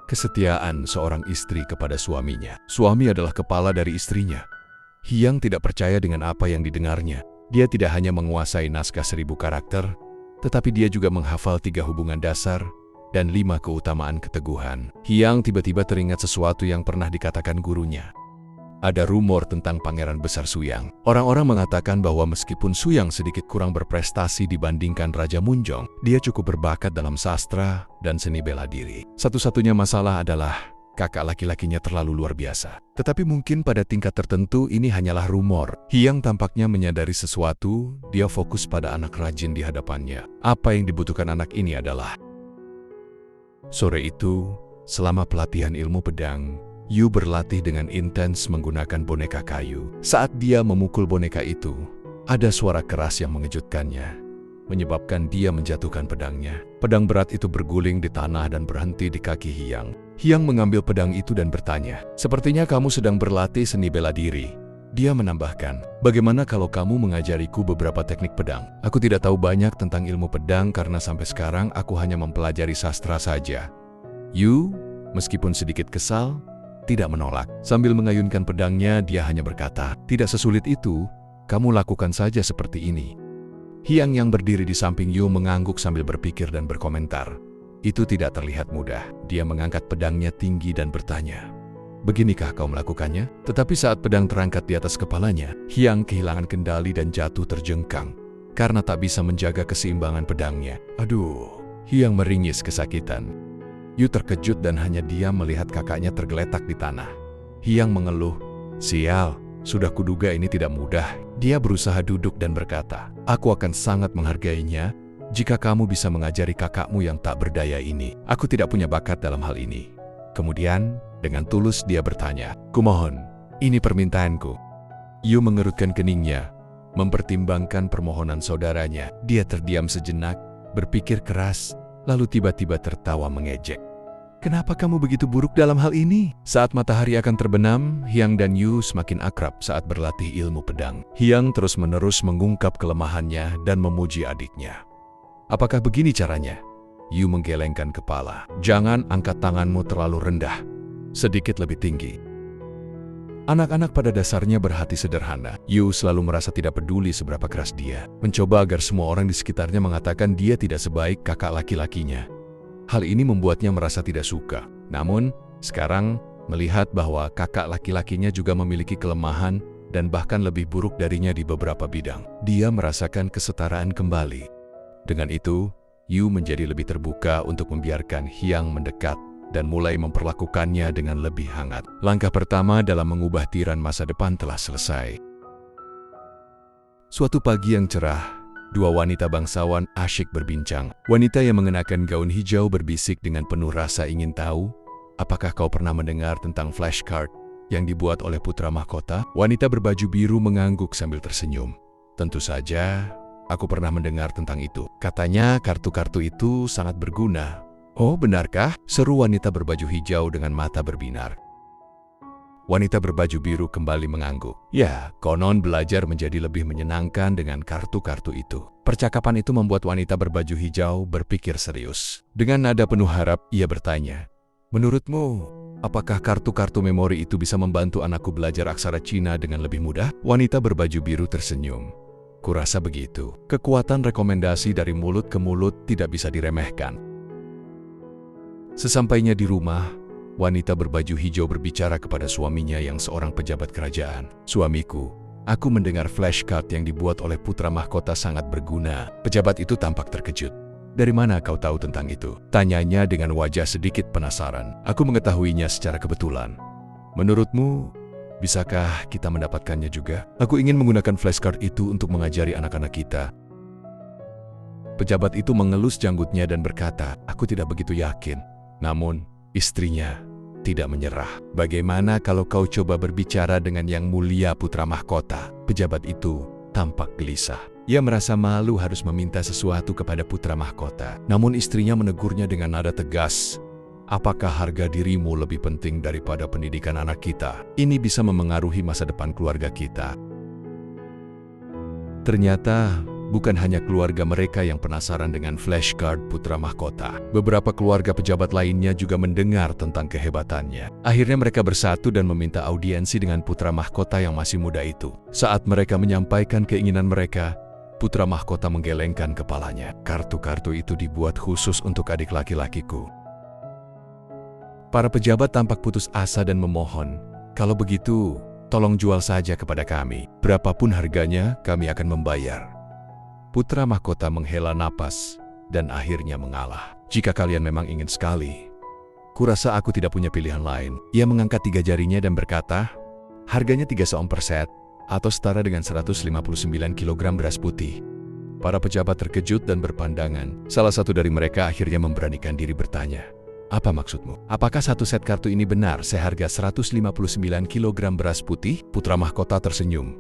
[SPEAKER 1] Kesetiaan seorang istri kepada suaminya. Suami adalah kepala dari istrinya. Hyang tidak percaya dengan apa yang didengarnya. Dia tidak hanya menguasai naskah 1000 karakter, tetapi dia juga menghafal 3 hubungan dasar dan 5 keutamaan keteguhan. Hyang tiba-tiba teringat sesuatu yang pernah dikatakan gurunya. Ada rumor tentang Pangeran Besar Suyang. Orang-orang mengatakan bahwa meskipun Suyang sedikit kurang berprestasi dibandingkan Raja Munjong, dia cukup berbakat dalam sastra dan seni bela diri. Satu-satunya masalah adalah kakak laki-lakinya terlalu luar biasa. Tetapi mungkin pada tingkat tertentu ini hanyalah rumor. Hyang tampaknya menyadari sesuatu, dia fokus pada anak rajin di hadapannya. Apa yang dibutuhkan anak ini adalah... Sore itu, selama pelatihan ilmu pedang, Yu berlatih dengan intens menggunakan boneka kayu. Saat dia memukul boneka itu, ada suara keras yang mengejutkannya, menyebabkan dia menjatuhkan pedangnya. Pedang berat itu berguling di tanah dan berhenti di kaki Hyang. Hyang mengambil pedang itu dan bertanya, "Sepertinya kamu sedang berlatih seni bela diri." Dia menambahkan, "Bagaimana kalau kamu mengajariku beberapa teknik pedang? Aku tidak tahu banyak tentang ilmu pedang karena sampai sekarang aku hanya mempelajari sastra saja." Yu, meskipun sedikit kesal, tidak menolak. Sambil mengayunkan pedangnya, dia hanya berkata, "Tidak sesulit itu, kamu lakukan saja seperti ini." Hyang yang berdiri di samping Yu mengangguk sambil berpikir dan berkomentar, "Itu tidak terlihat mudah." Dia mengangkat pedangnya tinggi dan bertanya, "Beginikah kau melakukannya?" Tetapi saat pedang terangkat di atas kepalanya, Hyang kehilangan kendali dan jatuh terjengkang karena tak bisa menjaga keseimbangan pedangnya. "Aduh!" Hyang meringis kesakitan. Yu terkejut dan hanya diam melihat kakaknya tergeletak di tanah. Hyang mengeluh, "Sial, sudah kuduga ini tidak mudah." Dia berusaha duduk dan berkata, "Aku akan sangat menghargainya jika kamu bisa mengajari kakakmu yang tak berdaya ini. Aku tidak punya bakat dalam hal ini." Kemudian, dengan tulus dia bertanya, "Kumohon, ini permintaanku." Yu mengerutkan keningnya, mempertimbangkan permohonan saudaranya. Dia terdiam sejenak, berpikir keras, lalu tiba-tiba tertawa mengejek. "Kenapa kamu begitu buruk dalam hal ini?" Saat matahari akan terbenam, Hyang dan Yu semakin akrab saat berlatih ilmu pedang. Hyang terus-menerus mengungkap kelemahannya dan memuji adiknya. "Apakah begini caranya?" Yu menggelengkan kepala. "Jangan angkat tanganmu terlalu rendah. Sedikit lebih tinggi." Anak-anak pada dasarnya berhati sederhana. Yu selalu merasa tidak peduli seberapa keras dia. Mencoba agar semua orang di sekitarnya mengatakan dia tidak sebaik kakak laki-lakinya. Hal ini membuatnya merasa tidak suka. Namun, sekarang melihat bahwa kakak laki-lakinya juga memiliki kelemahan dan bahkan lebih buruk darinya di beberapa bidang, dia merasakan kesetaraan kembali. Dengan itu, Yu menjadi lebih terbuka untuk membiarkan Hyang mendekat dan mulai memperlakukannya dengan lebih hangat. Langkah pertama dalam mengubah tiran masa depan telah selesai. Suatu pagi yang cerah, dua wanita bangsawan asyik berbincang. Wanita yang mengenakan gaun hijau berbisik dengan penuh rasa ingin tahu, "Apakah kau pernah mendengar tentang flashcard yang dibuat oleh putra mahkota?" Wanita berbaju biru mengangguk sambil tersenyum. "Tentu saja, aku pernah mendengar tentang itu. Katanya kartu-kartu itu sangat berguna." "Oh, benarkah?" seru wanita berbaju hijau dengan mata berbinar. Wanita berbaju biru kembali mengangguk. "Ya, konon belajar menjadi lebih menyenangkan dengan kartu-kartu itu." Percakapan itu membuat wanita berbaju hijau berpikir serius. Dengan nada penuh harap, ia bertanya, "Menurutmu, apakah kartu-kartu memori itu bisa membantu anakku belajar aksara Cina dengan lebih mudah?" Wanita berbaju biru tersenyum. "Kurasa begitu. Kekuatan rekomendasi dari mulut ke mulut tidak bisa diremehkan." Sesampainya di rumah, wanita berbaju hijau berbicara kepada suaminya yang seorang pejabat kerajaan. "Suamiku, aku mendengar flashcard yang dibuat oleh putra mahkota sangat berguna." Pejabat itu tampak terkejut. "Dari mana kau tahu tentang itu?" tanyanya dengan wajah sedikit penasaran. "Aku mengetahuinya secara kebetulan." "Menurutmu, bisakah kita mendapatkannya juga? Aku ingin menggunakan flashcard itu untuk mengajari anak-anak kita." Pejabat itu mengelus janggutnya dan berkata, "Aku tidak begitu yakin." Namun, istrinya tidak menyerah. "Bagaimana kalau kau coba berbicara dengan Yang Mulia Putra Mahkota?" Pejabat itu tampak gelisah. Ia merasa malu harus meminta sesuatu kepada Putra Mahkota. Namun istrinya menegurnya dengan nada tegas, "Apakah harga dirimu lebih penting daripada pendidikan anak kita? Ini bisa memengaruhi masa depan keluarga kita." Ternyata, bukan hanya keluarga mereka yang penasaran dengan flashcard putra mahkota. Beberapa keluarga pejabat lainnya juga mendengar tentang kehebatannya. Akhirnya mereka bersatu dan meminta audiensi dengan putra mahkota yang masih muda itu. Saat mereka menyampaikan keinginan mereka, putra mahkota menggelengkan kepalanya. "Kartu-kartu itu dibuat khusus untuk adik laki-lakiku." Para pejabat tampak putus asa dan memohon, "Kalau begitu, Tolong jual saja kepada kami. Berapapun harganya, kami akan membayar. Putra mahkota menghela napas dan akhirnya mengalah. Jika kalian memang ingin sekali, kurasa aku tidak punya pilihan lain. Ia mengangkat 3 jarinya dan berkata, harganya 3 seom per set, atau setara dengan 159 kg beras putih. Para pejabat terkejut dan berpandangan. Salah satu dari mereka akhirnya memberanikan diri bertanya, apa maksudmu? Apakah satu set kartu ini benar seharga 159 kg beras putih? Putra mahkota tersenyum.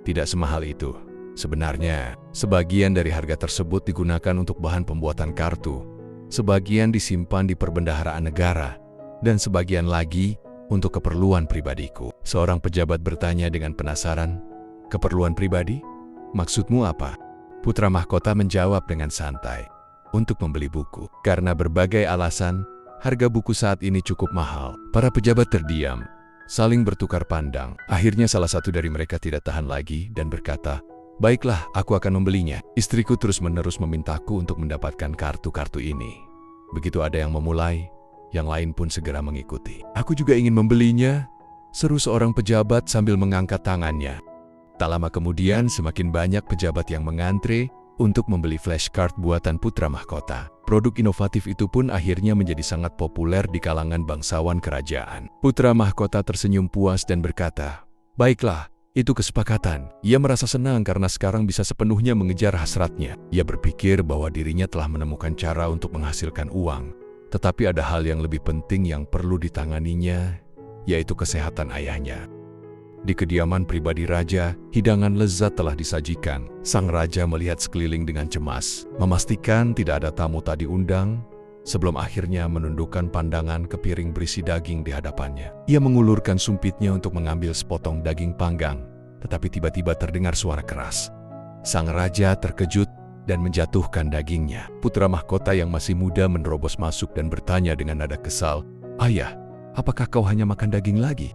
[SPEAKER 1] Tidak semahal itu. Sebenarnya, sebagian dari harga tersebut digunakan untuk bahan pembuatan kartu, sebagian disimpan di perbendaharaan negara, dan sebagian lagi untuk keperluan pribadiku. Seorang pejabat bertanya dengan penasaran, keperluan pribadi? Maksudmu apa? Putra mahkota menjawab dengan santai, untuk membeli buku. Karena berbagai alasan, harga buku saat ini cukup mahal. Para pejabat terdiam, saling bertukar pandang. Akhirnya salah satu dari mereka tidak tahan lagi dan berkata, baiklah, aku akan membelinya. Istriku terus-menerus memintaku untuk mendapatkan kartu-kartu ini. Begitu ada yang memulai, yang lain pun segera mengikuti. Aku juga ingin membelinya, seru seorang pejabat sambil mengangkat tangannya. Tak lama kemudian, semakin banyak pejabat yang mengantre untuk membeli flashcard buatan putra mahkota. Produk inovatif itu pun akhirnya menjadi sangat populer di kalangan bangsawan kerajaan. Putra mahkota tersenyum puas dan berkata, baiklah, itu kesepakatan. Ia merasa senang karena sekarang bisa sepenuhnya mengejar hasratnya. Ia berpikir bahwa dirinya telah menemukan cara untuk menghasilkan uang. Tetapi ada hal yang lebih penting yang perlu ditanganinya, yaitu kesehatan ayahnya. Di kediaman pribadi raja, hidangan lezat telah disajikan. Sang raja melihat sekeliling dengan cemas, memastikan tidak ada tamu tak diundang, sebelum akhirnya menundukkan pandangan ke piring berisi daging di hadapannya. Ia mengulurkan sumpitnya untuk mengambil sepotong daging panggang, tetapi tiba-tiba terdengar suara keras. Sang raja terkejut dan menjatuhkan dagingnya. Putra mahkota yang masih muda menerobos masuk dan bertanya dengan nada kesal, ayah, apakah kau hanya makan daging lagi?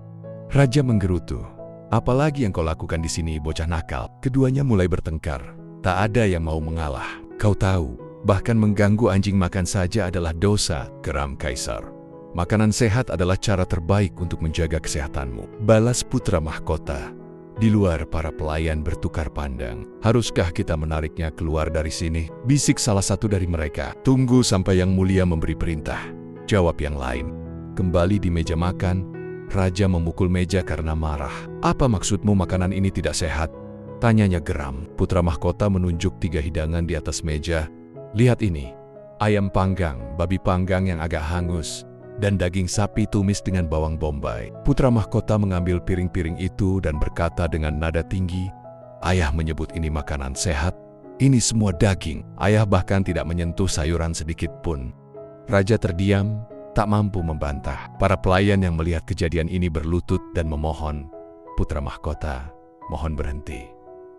[SPEAKER 1] Raja menggerutu. Apalagi yang kau lakukan di sini, bocah nakal? Keduanya mulai bertengkar. Tak ada yang mau mengalah. Kau tahu, bahkan mengganggu anjing makan saja adalah dosa, geram kaisar. Makanan sehat adalah cara terbaik untuk menjaga kesehatanmu, balas putra mahkota. Di luar, para pelayan bertukar pandang. Haruskah kita menariknya keluar dari sini? Bisik salah satu dari mereka. Tunggu sampai yang mulia memberi perintah, jawab yang lain. Kembali di meja makan, raja memukul meja karena marah. Apa maksudmu makanan ini tidak sehat? Tanyanya geram. Putra mahkota menunjuk 3 hidangan di atas meja. Lihat ini, ayam panggang, babi panggang yang agak hangus, dan daging sapi tumis dengan bawang bombay. Putra mahkota mengambil piring-piring itu dan berkata dengan nada tinggi, ayah menyebut ini makanan sehat? Ini semua daging. Ayah bahkan tidak menyentuh sayuran sedikit pun. Raja terdiam, tak mampu membantah. Para pelayan yang melihat kejadian ini berlutut dan memohon, putra mahkota, mohon berhenti.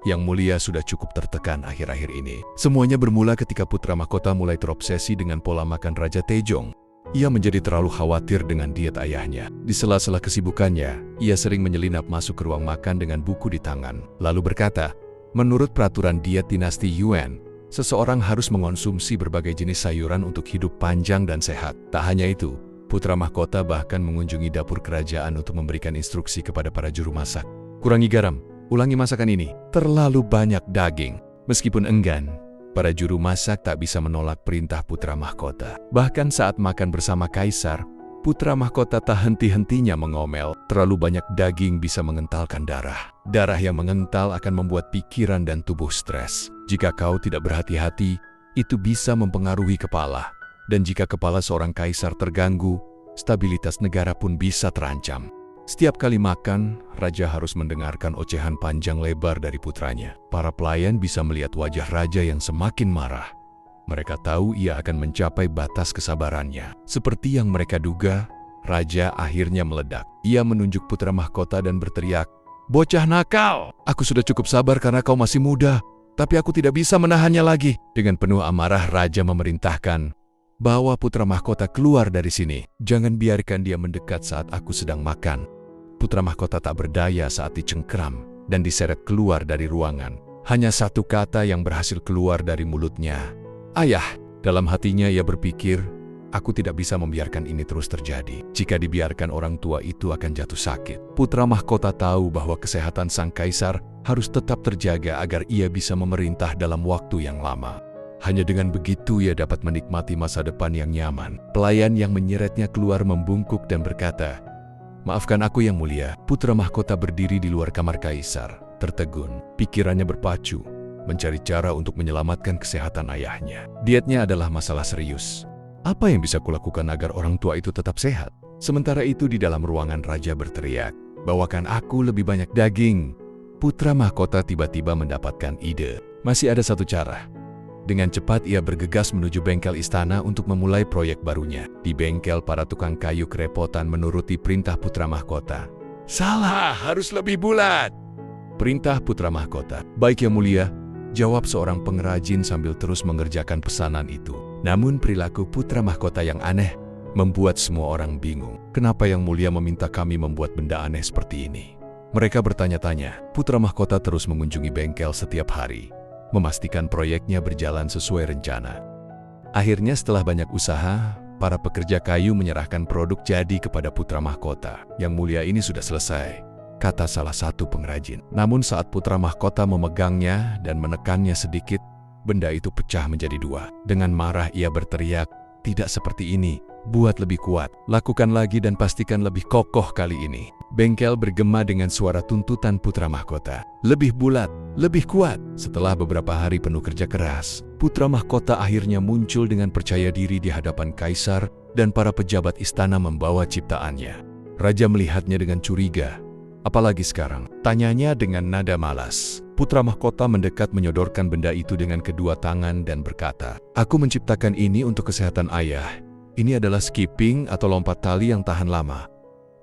[SPEAKER 1] Yang mulia sudah cukup tertekan akhir-akhir ini. Semuanya bermula ketika putra mahkota mulai terobsesi dengan pola makan Raja Tejong. Ia menjadi terlalu khawatir dengan diet ayahnya. Di sela-sela kesibukannya, ia sering menyelinap masuk ke ruang makan dengan buku di tangan. Lalu berkata, menurut peraturan diet dinasti Yuan, seseorang harus mengonsumsi berbagai jenis sayuran untuk hidup panjang dan sehat. Tak hanya itu, putra mahkota bahkan mengunjungi dapur kerajaan untuk memberikan instruksi kepada para juru masak. Kurangi garam, ulangi masakan ini, terlalu banyak daging. Meskipun enggan, para juru masak tak bisa menolak perintah putra mahkota. Bahkan saat makan bersama kaisar, putra mahkota tak henti-hentinya mengomel. Terlalu banyak daging bisa mengentalkan darah. Darah yang mengental akan membuat pikiran dan tubuh stres. Jika kau tidak berhati-hati, itu bisa mempengaruhi kepala. Dan jika kepala seorang kaisar terganggu, stabilitas negara pun bisa terancam. Setiap kali makan, raja harus mendengarkan ocehan panjang lebar dari putranya. Para pelayan bisa melihat wajah raja yang semakin marah. Mereka tahu ia akan mencapai batas kesabarannya. Seperti yang mereka duga, raja akhirnya meledak. Ia menunjuk putra mahkota dan berteriak, bocah nakal! Aku sudah cukup sabar karena kau masih muda, tapi aku tidak bisa menahannya lagi. Dengan penuh amarah, raja memerintahkan, bawa putra mahkota keluar dari sini. Jangan biarkan dia mendekat saat aku sedang makan. Putra mahkota tak berdaya saat dicengkeram dan diseret keluar dari ruangan. Hanya satu kata yang berhasil keluar dari mulutnya, ayah. Dalam hatinya ia berpikir, Aku tidak bisa membiarkan ini terus terjadi. Jika dibiarkan, orang tua itu akan jatuh sakit. Putra mahkota tahu bahwa kesehatan sang kaisar harus tetap terjaga agar ia bisa memerintah dalam waktu yang lama. Hanya dengan begitu ia dapat menikmati masa depan yang nyaman. Pelayan yang menyeretnya keluar membungkuk dan berkata, "Maafkan aku yang mulia." Putra mahkota berdiri di luar kamar kaisar, tertegun. Pikirannya berpacu, mencari cara untuk menyelamatkan kesehatan ayahnya. Dietnya adalah masalah serius. Apa yang bisa kulakukan agar orang tua itu tetap sehat? Sementara itu di dalam ruangan raja berteriak, "Bawakan aku lebih banyak daging." Putra mahkota tiba-tiba mendapatkan ide. Masih ada satu cara. Dengan cepat ia bergegas menuju bengkel istana untuk memulai proyek barunya. Di bengkel, para tukang kayu kerepotan menuruti perintah putra mahkota. "Salah, harus lebih bulat," perintah putra mahkota. "Baik yang mulia," jawab seorang pengrajin sambil terus mengerjakan pesanan itu. Namun perilaku putra mahkota yang aneh membuat semua orang bingung. "Kenapa yang mulia meminta kami membuat benda aneh seperti ini?" Mereka bertanya-tanya. Putra mahkota terus mengunjungi bengkel setiap hari, memastikan proyeknya berjalan sesuai rencana. Akhirnya setelah banyak usaha, para pekerja kayu menyerahkan produk jadi kepada putra mahkota. "Yang mulia, ini sudah selesai," kata salah satu pengrajin. Namun saat putra mahkota memegangnya dan menekannya sedikit, benda itu pecah menjadi dua. Dengan marah ia berteriak, "Tidak seperti ini, buat lebih kuat, lakukan lagi dan pastikan lebih kokoh kali ini." Bengkel bergema dengan suara tuntutan putra mahkota. "Lebih bulat, lebih kuat." Setelah beberapa hari penuh kerja keras, putra mahkota akhirnya muncul dengan percaya diri di hadapan kaisar dan para pejabat istana membawa ciptaannya. Raja melihatnya dengan curiga. "Apalagi sekarang?" tanyanya dengan nada malas. Putra mahkota mendekat menyodorkan benda itu dengan kedua tangan dan berkata, "Aku menciptakan ini untuk kesehatan ayah. Ini adalah skipping atau lompat tali yang tahan lama."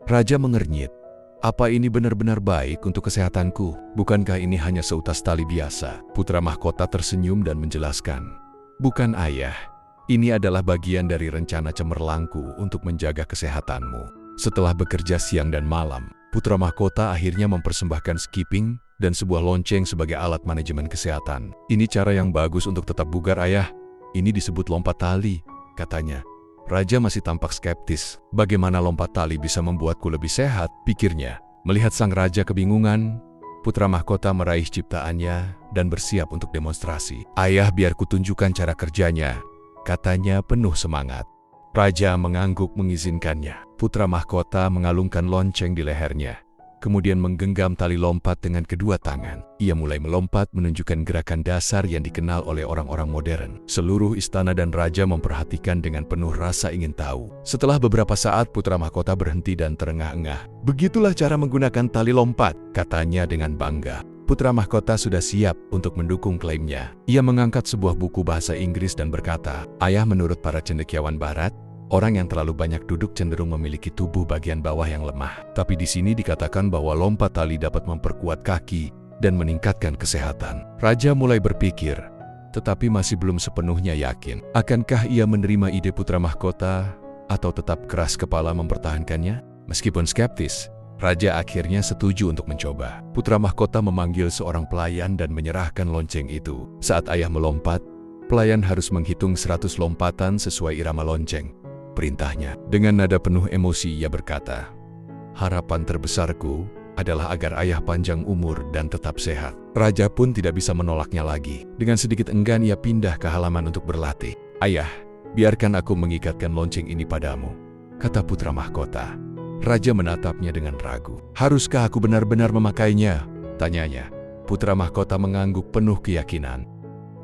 [SPEAKER 1] Raja mengernyit. "Apa ini benar-benar baik untuk kesehatanku? Bukankah ini hanya seutas tali biasa?" Putra mahkota tersenyum dan menjelaskan, "Bukan ayah. Ini adalah bagian dari rencana cemerlangku untuk menjaga kesehatanmu." Setelah bekerja siang dan malam, putra mahkota akhirnya mempersembahkan skipping dan sebuah lonceng sebagai alat manajemen kesehatan. "Ini cara yang bagus untuk tetap bugar, ayah. Ini disebut lompat tali," katanya. Raja masih tampak skeptis. "Bagaimana lompat tali bisa membuatku lebih sehat?" pikirnya. Melihat sang raja kebingungan, putra mahkota meraih ciptaannya dan bersiap untuk demonstrasi. "Ayah, biar kutunjukkan cara kerjanya," katanya penuh semangat. Raja mengangguk mengizinkannya. Putra mahkota mengalungkan lonceng di lehernya, kemudian menggenggam tali lompat dengan kedua tangan. Ia mulai melompat menunjukkan gerakan dasar yang dikenal oleh orang-orang modern. Seluruh istana dan raja memperhatikan dengan penuh rasa ingin tahu. Setelah beberapa saat, putra mahkota berhenti dan terengah-engah. "Begitulah cara menggunakan tali lompat," katanya dengan bangga. Putra mahkota sudah siap untuk mendukung klaimnya. Ia mengangkat sebuah buku bahasa Inggris dan berkata, "Ayah, menurut para cendekiawan barat, orang yang terlalu banyak duduk cenderung memiliki tubuh bagian bawah yang lemah. Tapi di sini dikatakan bahwa lompat tali dapat memperkuat kaki dan meningkatkan kesehatan." Raja mulai berpikir, tetapi masih belum sepenuhnya yakin. Akankah ia menerima ide putra mahkota atau tetap keras kepala mempertahankannya? Meskipun skeptis, Raja akhirnya setuju untuk mencoba. Putra mahkota memanggil seorang pelayan dan menyerahkan lonceng itu. Saat ayah melompat, pelayan harus menghitung 100 lompatan sesuai irama lonceng. Perintahnya. Dengan nada penuh emosi ia berkata, "Harapan terbesarku adalah agar ayah panjang umur dan tetap sehat." Raja pun tidak bisa menolaknya lagi. Dengan sedikit enggan ia pindah ke halaman untuk berlatih. "Ayah, biarkan aku mengikatkan lonceng ini padamu," kata putra mahkota. Raja menatapnya dengan ragu. "Haruskah aku benar-benar memakainya?" tanyanya. Putra mahkota mengangguk penuh keyakinan.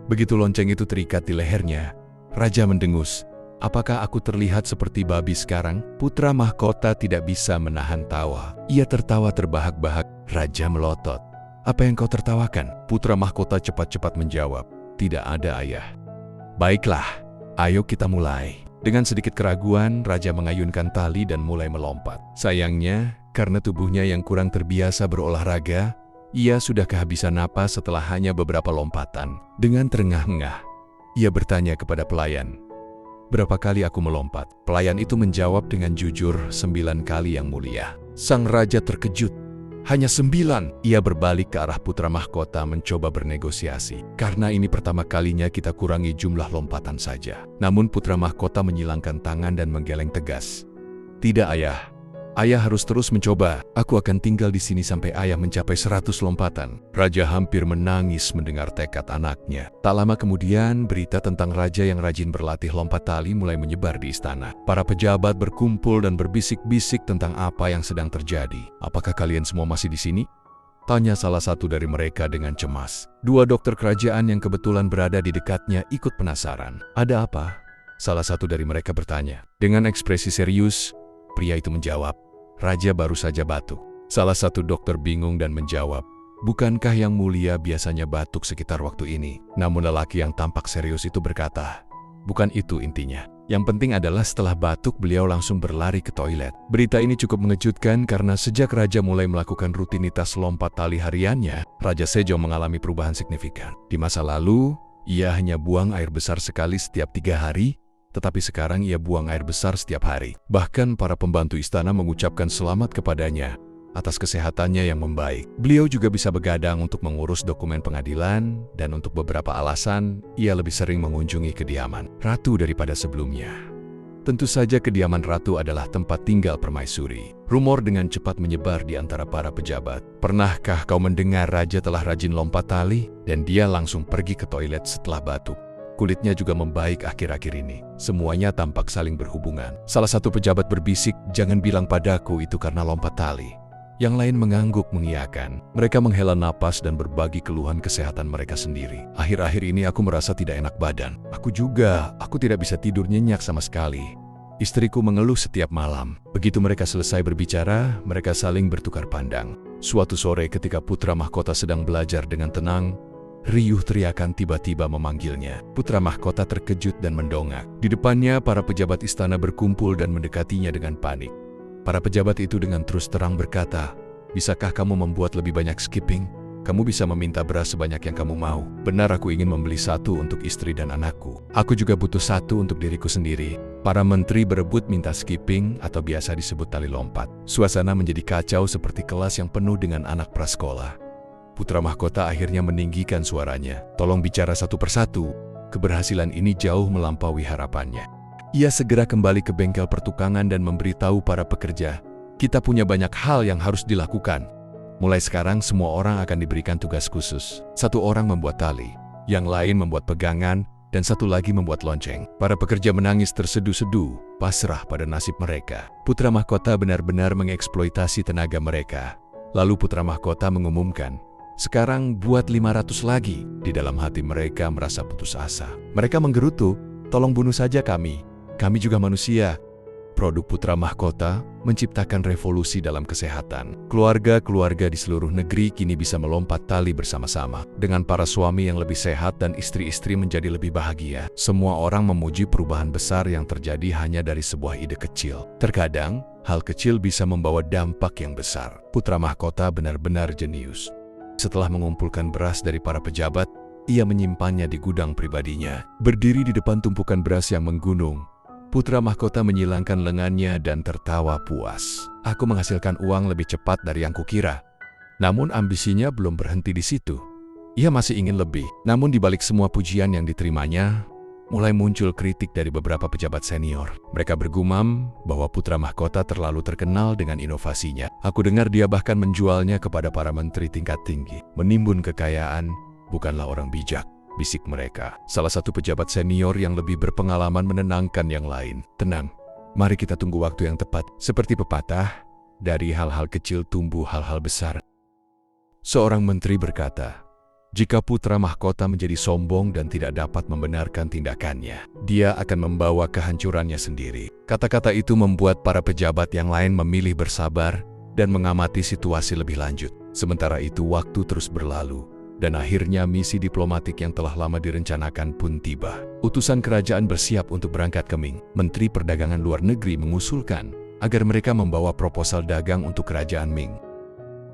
[SPEAKER 1] Begitu lonceng itu terikat di lehernya, Raja mendengus. "Apakah aku terlihat seperti babi sekarang?" Putra mahkota tidak bisa menahan tawa. Ia tertawa terbahak-bahak. Raja melotot. "Apa yang kau tertawakan?" Putra mahkota cepat-cepat menjawab, "Tidak ada, ayah." "Baiklah, ayo kita mulai." Dengan sedikit keraguan, Raja mengayunkan tali dan mulai melompat. Sayangnya, karena tubuhnya yang kurang terbiasa berolahraga, ia sudah kehabisan napas setelah hanya beberapa lompatan. Dengan terengah-engah, ia bertanya kepada pelayan, "Berapa kali aku melompat?" Pelayan itu menjawab dengan jujur, 9 kali yang mulia. Sang raja terkejut. Hanya 9. Ia berbalik ke arah putra mahkota mencoba bernegosiasi. Karena ini pertama kalinya kita kurangi jumlah lompatan saja. Namun putra mahkota menyilangkan tangan dan menggeleng tegas. Tidak ayah. Ayah harus terus mencoba. Aku akan tinggal di sini sampai ayah mencapai 100 lompatan. Raja hampir menangis mendengar tekad anaknya. Tak lama kemudian, berita tentang raja yang rajin berlatih lompat tali mulai menyebar di istana. Para pejabat berkumpul dan berbisik-bisik tentang apa yang sedang terjadi. Apakah kalian semua masih di sini? Tanya salah satu dari mereka dengan cemas. 2 dokter kerajaan yang kebetulan berada di dekatnya ikut penasaran. Ada apa? Salah satu dari mereka bertanya. Dengan ekspresi serius, pria itu menjawab, "Raja baru saja batuk." Salah satu dokter bingung dan menjawab, "Bukankah yang mulia biasanya batuk sekitar waktu ini?" Namun lelaki yang tampak serius itu berkata, "Bukan itu intinya. Yang penting adalah setelah batuk beliau langsung berlari ke toilet." Berita ini cukup mengejutkan karena sejak Raja mulai melakukan rutinitas lompat tali hariannya, Raja Sejong mengalami perubahan signifikan. Di masa lalu, ia hanya buang air besar sekali setiap 3 hari, tetapi sekarang ia buang air besar setiap hari. Bahkan para pembantu istana mengucapkan selamat kepadanya atas kesehatannya yang membaik. Beliau juga bisa begadang untuk mengurus dokumen pengadilan, dan untuk beberapa alasan, ia lebih sering mengunjungi kediaman ratu daripada sebelumnya. Tentu saja kediaman ratu adalah tempat tinggal permaisuri. Rumor dengan cepat menyebar di antara para pejabat. Pernahkah kau mendengar raja telah rajin lompat tali, dan dia langsung pergi ke toilet setelah batuk? Kulitnya juga membaik akhir-akhir ini. Semuanya tampak saling berhubungan. Salah satu pejabat berbisik, "Jangan bilang padaku itu karena lompat tali." Yang lain mengangguk mengiyakan. Mereka menghela napas dan berbagi keluhan kesehatan mereka sendiri. "Akhir-akhir ini aku merasa tidak enak badan." "Aku juga. Aku tidak bisa tidur nyenyak sama sekali. Istriku mengeluh setiap malam." Begitu mereka selesai berbicara, mereka saling bertukar pandang. Suatu sore ketika putra mahkota sedang belajar dengan tenang, riuh teriakan tiba-tiba memanggilnya. Putra mahkota terkejut dan mendongak. Di depannya, para pejabat istana berkumpul dan mendekatinya dengan panik. Para pejabat itu dengan terus terang berkata, "Bisakah kamu membuat lebih banyak skipping? Kamu bisa meminta beras sebanyak yang kamu mau." "Benar, aku ingin membeli 1 untuk istri dan anakku. Aku juga butuh 1 untuk diriku sendiri." Para menteri berebut minta skipping atau biasa disebut tali lompat. Suasana menjadi kacau seperti kelas yang penuh dengan anak prasekolah. Putra mahkota akhirnya meninggikan suaranya. "Tolong bicara satu persatu. Keberhasilan ini jauh melampaui harapannya." Ia segera kembali ke bengkel pertukangan dan memberitahu para pekerja, "Kita punya banyak hal yang harus dilakukan. Mulai sekarang semua orang akan diberikan tugas khusus. 1 orang membuat tali, yang lain membuat pegangan, dan 1 lagi membuat lonceng." Para pekerja menangis terseduh-seduh, pasrah pada nasib mereka. Putra mahkota benar-benar mengeksploitasi tenaga mereka. Lalu putra mahkota mengumumkan, "Sekarang buat 500 lagi." Di dalam hati mereka merasa putus asa. Mereka menggerutu, "Tolong bunuh saja kami. Kami juga manusia." Produk putra mahkota menciptakan revolusi dalam kesehatan. Keluarga-keluarga di seluruh negeri kini bisa melompat tali bersama-sama. Dengan para suami yang lebih sehat dan istri-istri menjadi lebih bahagia. Semua orang memuji perubahan besar yang terjadi hanya dari sebuah ide kecil. Terkadang, hal kecil bisa membawa dampak yang besar. Putra mahkota benar-benar jenius. Setelah mengumpulkan beras dari para pejabat, ia menyimpannya di gudang pribadinya. Berdiri di depan tumpukan beras yang menggunung, putra mahkota menyilangkan lengannya dan tertawa puas. "Aku menghasilkan uang lebih cepat dari yang kukira." Namun ambisinya belum berhenti di situ. Ia masih ingin lebih. Namun di balik semua pujian yang diterimanya, mulai muncul kritik dari beberapa pejabat senior. Mereka bergumam bahwa putra mahkota terlalu terkenal dengan inovasinya. "Aku dengar dia bahkan menjualnya kepada para menteri tingkat tinggi. Menimbun kekayaan bukanlah orang bijak," bisik mereka. Salah satu pejabat senior yang lebih berpengalaman menenangkan yang lain. "Tenang, mari kita tunggu waktu yang tepat. Seperti pepatah, dari hal-hal kecil tumbuh hal-hal besar." Seorang menteri berkata, "Jika putra mahkota menjadi sombong dan tidak dapat membenarkan tindakannya, dia akan membawa kehancurannya sendiri." Kata-kata itu membuat para pejabat yang lain memilih bersabar dan mengamati situasi lebih lanjut. Sementara itu waktu terus berlalu, dan akhirnya misi diplomatik yang telah lama direncanakan pun tiba. Utusan kerajaan bersiap untuk berangkat ke Ming. Menteri Perdagangan Luar Negeri mengusulkan agar mereka membawa proposal dagang untuk kerajaan Ming.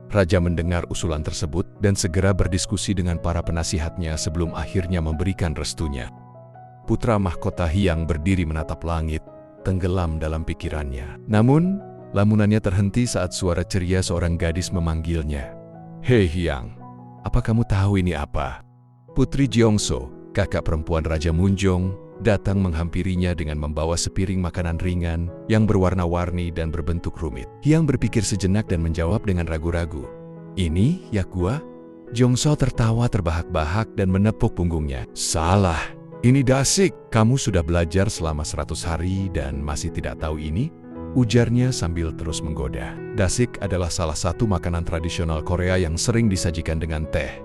[SPEAKER 1] Raja mendengar usulan tersebut dan segera berdiskusi dengan para penasihatnya sebelum akhirnya memberikan restunya. Putra mahkota Hyang berdiri menatap langit, tenggelam dalam pikirannya. Namun, Lamunannya terhenti saat suara ceria seorang gadis memanggilnya. "Hei Hyang, apa kamu tahu ini apa?" Putri Jeongso, kakak perempuan Raja Munjong, datang menghampirinya dengan membawa sepiring makanan ringan yang berwarna-warni dan berbentuk rumit. Hyang berpikir sejenak dan menjawab dengan ragu-ragu. "Ini, Yakgua?" Jeongso tertawa terbahak-bahak dan menepuk punggungnya. "Salah, ini Dasik. Kamu sudah belajar selama 100 hari dan masih tidak tahu ini?" Ujarnya sambil terus menggoda. Dasik adalah salah satu makanan tradisional Korea yang sering disajikan dengan teh.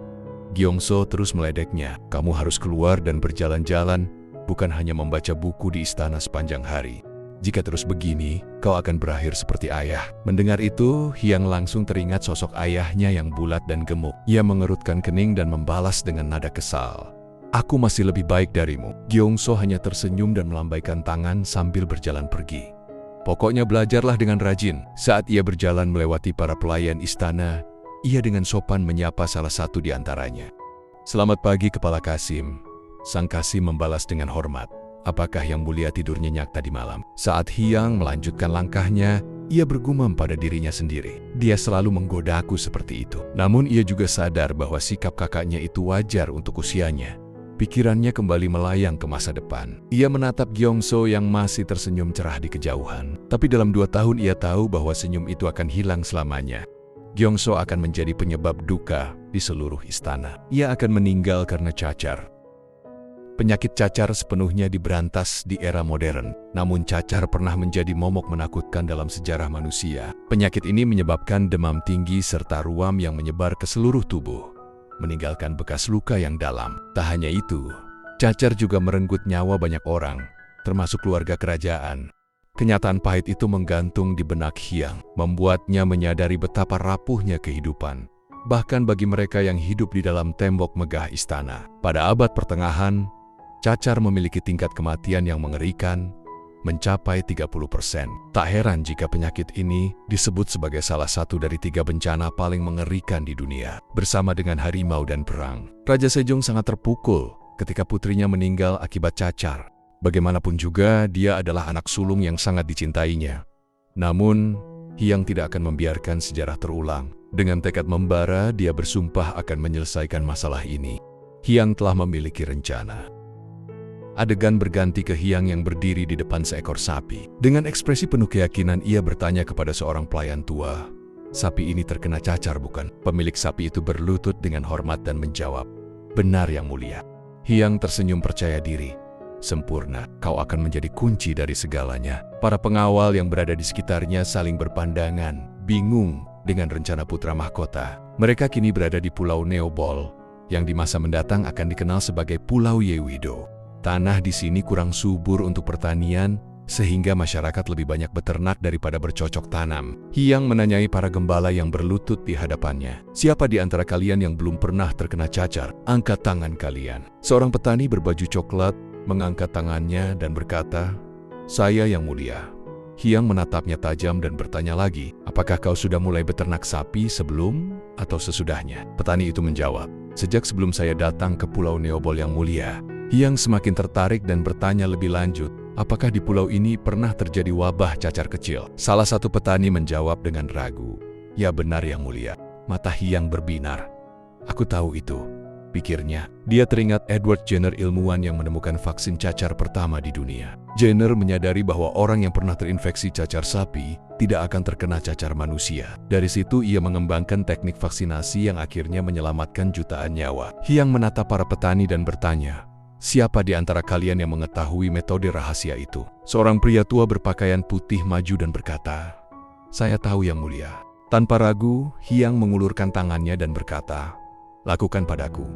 [SPEAKER 1] Gyeongso terus meledeknya. "Kamu harus keluar dan berjalan-jalan, bukan hanya membaca buku di istana sepanjang hari. Jika terus begini, kau akan berakhir seperti ayah." Mendengar itu, Hyang langsung teringat sosok ayahnya yang bulat dan gemuk. Ia mengerutkan kening dan membalas dengan nada kesal. "Aku masih lebih baik darimu." Gyeongso hanya tersenyum dan melambaikan tangan sambil berjalan pergi. "Pokoknya belajarlah dengan rajin." Saat ia berjalan melewati para pelayan istana, ia dengan sopan menyapa salah satu di antaranya. "Selamat pagi, Kepala Kasim." Sang Kasim membalas dengan hormat. "Apakah Yang Mulia tidur nyenyak tadi malam?" Saat Hyang melanjutkan langkahnya, ia bergumam pada dirinya sendiri. Dia selalu menggodaku seperti itu. Namun ia juga sadar bahwa sikap kakaknya itu wajar untuk usianya. Pikirannya kembali melayang ke masa depan. Ia menatap Gyeongso yang masih tersenyum cerah di kejauhan. Tapi dalam 2 tahun ia tahu bahwa senyum itu akan hilang selamanya. Gyeongso akan menjadi penyebab duka di seluruh istana. Ia akan meninggal karena cacar. Penyakit cacar sepenuhnya diberantas di era modern. Namun cacar pernah menjadi momok menakutkan dalam sejarah manusia. Penyakit ini menyebabkan demam tinggi serta ruam yang menyebar ke seluruh tubuh, meninggalkan bekas luka yang dalam. Tak hanya itu, cacar juga merenggut nyawa banyak orang, termasuk keluarga kerajaan. Kenyataan pahit itu menggantung di benak Hyang, membuatnya menyadari betapa rapuhnya kehidupan, bahkan bagi mereka yang hidup di dalam tembok megah istana. Pada abad pertengahan, cacar memiliki tingkat kematian yang mengerikan, mencapai 30%. Tak heran jika penyakit ini disebut sebagai salah satu dari 3 bencana paling mengerikan di dunia, bersama dengan harimau dan perang. Raja Sejong sangat terpukul ketika putrinya meninggal akibat cacar. Bagaimanapun juga, dia adalah anak sulung yang sangat dicintainya. Namun, Hyang tidak akan membiarkan sejarah terulang. Dengan tekad membara, dia bersumpah akan menyelesaikan masalah ini. Hyang telah memiliki rencana. Adegan berganti ke Hyang yang berdiri di depan seekor sapi. Dengan ekspresi penuh keyakinan, ia bertanya kepada seorang pelayan tua, "Sapi ini terkena cacar, bukan?" Pemilik sapi itu berlutut dengan hormat dan menjawab, "Benar, Yang Mulia." Hyang tersenyum percaya diri. "Sempurna, kau akan menjadi kunci dari segalanya." Para pengawal yang berada di sekitarnya saling berpandangan, bingung dengan rencana putra mahkota. Mereka kini berada di Pulau Neobol, yang di masa mendatang akan dikenal sebagai Pulau Yewido. Tanah di sini kurang subur untuk pertanian, sehingga masyarakat lebih banyak beternak daripada bercocok tanam. Hyang menanyai para gembala yang berlutut di hadapannya, "Siapa di antara kalian yang belum pernah terkena cacar? Angkat tangan kalian." Seorang petani berbaju coklat mengangkat tangannya dan berkata, "Saya, Yang Mulia." Hyang menatapnya tajam dan bertanya lagi, "Apakah kau sudah mulai beternak sapi sebelum atau sesudahnya?" Petani itu menjawab, "Sejak sebelum saya datang ke Pulau Neobol, Yang Mulia." Hyang semakin tertarik dan bertanya lebih lanjut, "Apakah di pulau ini pernah terjadi wabah cacar kecil?" Salah satu petani menjawab dengan ragu, "Ya benar, Yang Mulia." Mata Hyang berbinar. "Aku tahu itu," pikirnya. Dia teringat Edward Jenner, ilmuwan yang menemukan vaksin cacar pertama di dunia. Jenner menyadari bahwa orang yang pernah terinfeksi cacar sapi tidak akan terkena cacar manusia. Dari situ ia mengembangkan teknik vaksinasi yang akhirnya menyelamatkan jutaan nyawa. Hyang menatap para petani dan bertanya, "Siapa di antara kalian yang mengetahui metode rahasia itu?" Seorang pria tua berpakaian putih maju dan berkata, "Saya tahu, Yang Mulia." Tanpa ragu, Hyang mengulurkan tangannya dan berkata, "Lakukan padaku."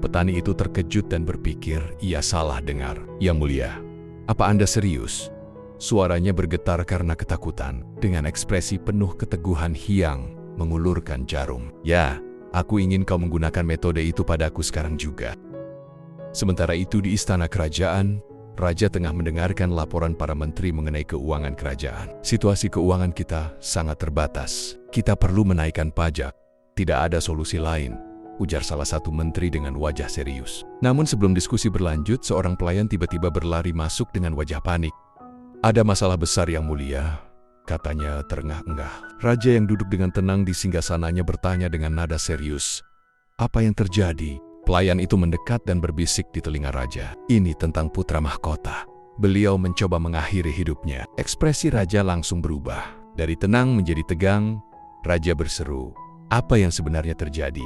[SPEAKER 1] Petani itu terkejut dan berpikir ia salah dengar. "Yang Mulia, apa Anda serius?" Suaranya bergetar karena ketakutan. Dengan ekspresi penuh keteguhan, Hyang mengulurkan jarum. "Ya, aku ingin kau menggunakan metode itu padaku sekarang juga." Sementara itu di istana kerajaan, Raja tengah mendengarkan laporan para menteri mengenai keuangan kerajaan. "Situasi keuangan kita sangat terbatas. Kita perlu menaikkan pajak. Tidak ada solusi lain," ujar salah satu menteri dengan wajah serius. Namun sebelum diskusi berlanjut, seorang pelayan tiba-tiba berlari masuk dengan wajah panik. "Ada masalah besar, Yang Mulia. katanya terengah-engah. Raja yang duduk dengan tenang di singgasananya bertanya dengan nada serius, "Apa yang terjadi?" Pelayan itu mendekat dan berbisik di telinga raja, "Ini tentang putra mahkota. Beliau mencoba mengakhiri hidupnya." Ekspresi raja langsung berubah. Dari tenang menjadi tegang, raja berseru, "Apa yang sebenarnya terjadi?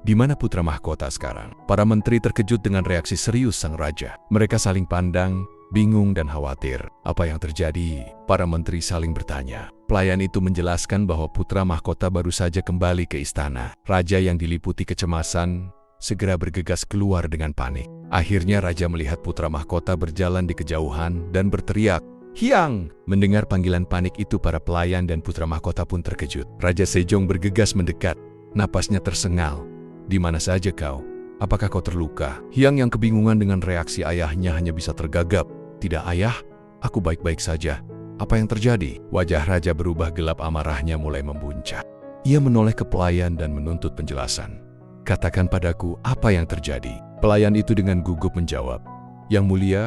[SPEAKER 1] Di mana putra mahkota sekarang?" Para menteri terkejut dengan reaksi serius sang raja. Mereka saling pandang, bingung dan khawatir. "Apa yang terjadi?" Para menteri saling bertanya. Pelayan itu menjelaskan bahwa putra mahkota baru saja kembali ke istana. Raja yang diliputi kecemasan segera bergegas keluar dengan panik. Akhirnya raja melihat putra mahkota berjalan di kejauhan dan berteriak, "Hyang!" Mendengar panggilan panik itu, para pelayan dan putra mahkota pun terkejut. Raja Sejong bergegas mendekat. Napasnya tersengal. "Di mana saja kau? Apakah kau terluka?" Hyang yang kebingungan dengan reaksi ayahnya hanya bisa tergagap. "Tidak ayah, aku baik-baik saja. Apa yang terjadi?" Wajah raja berubah gelap, amarahnya mulai membuncah. Ia menoleh ke pelayan dan menuntut penjelasan. "Katakan padaku apa yang terjadi." Pelayan itu dengan gugup menjawab, "Yang mulia,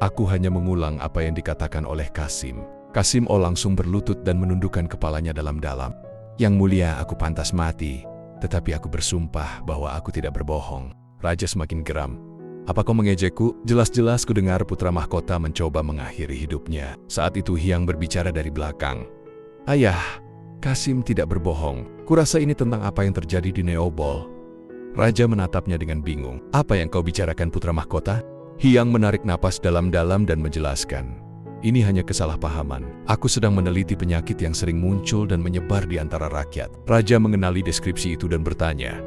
[SPEAKER 1] aku hanya mengulang apa yang dikatakan oleh Kasim." Kasim O langsung berlutut dan menundukkan kepalanya dalam-dalam. "Yang mulia, aku pantas mati. Tetapi aku bersumpah bahwa aku tidak berbohong." Raja semakin geram. "Apa kau mengejekku? Jelas-jelas kudengar putra mahkota mencoba mengakhiri hidupnya." Saat itu Hyang berbicara dari belakang. "Ayah, Kasim tidak berbohong. Kurasa ini tentang apa yang terjadi di Neobol." Raja menatapnya dengan bingung. "Apa yang kau bicarakan putra mahkota?" Hyang menarik napas dalam-dalam dan menjelaskan, "Ini hanya kesalahpahaman. Aku sedang meneliti penyakit yang sering muncul dan menyebar di antara rakyat." Raja mengenali deskripsi itu dan bertanya,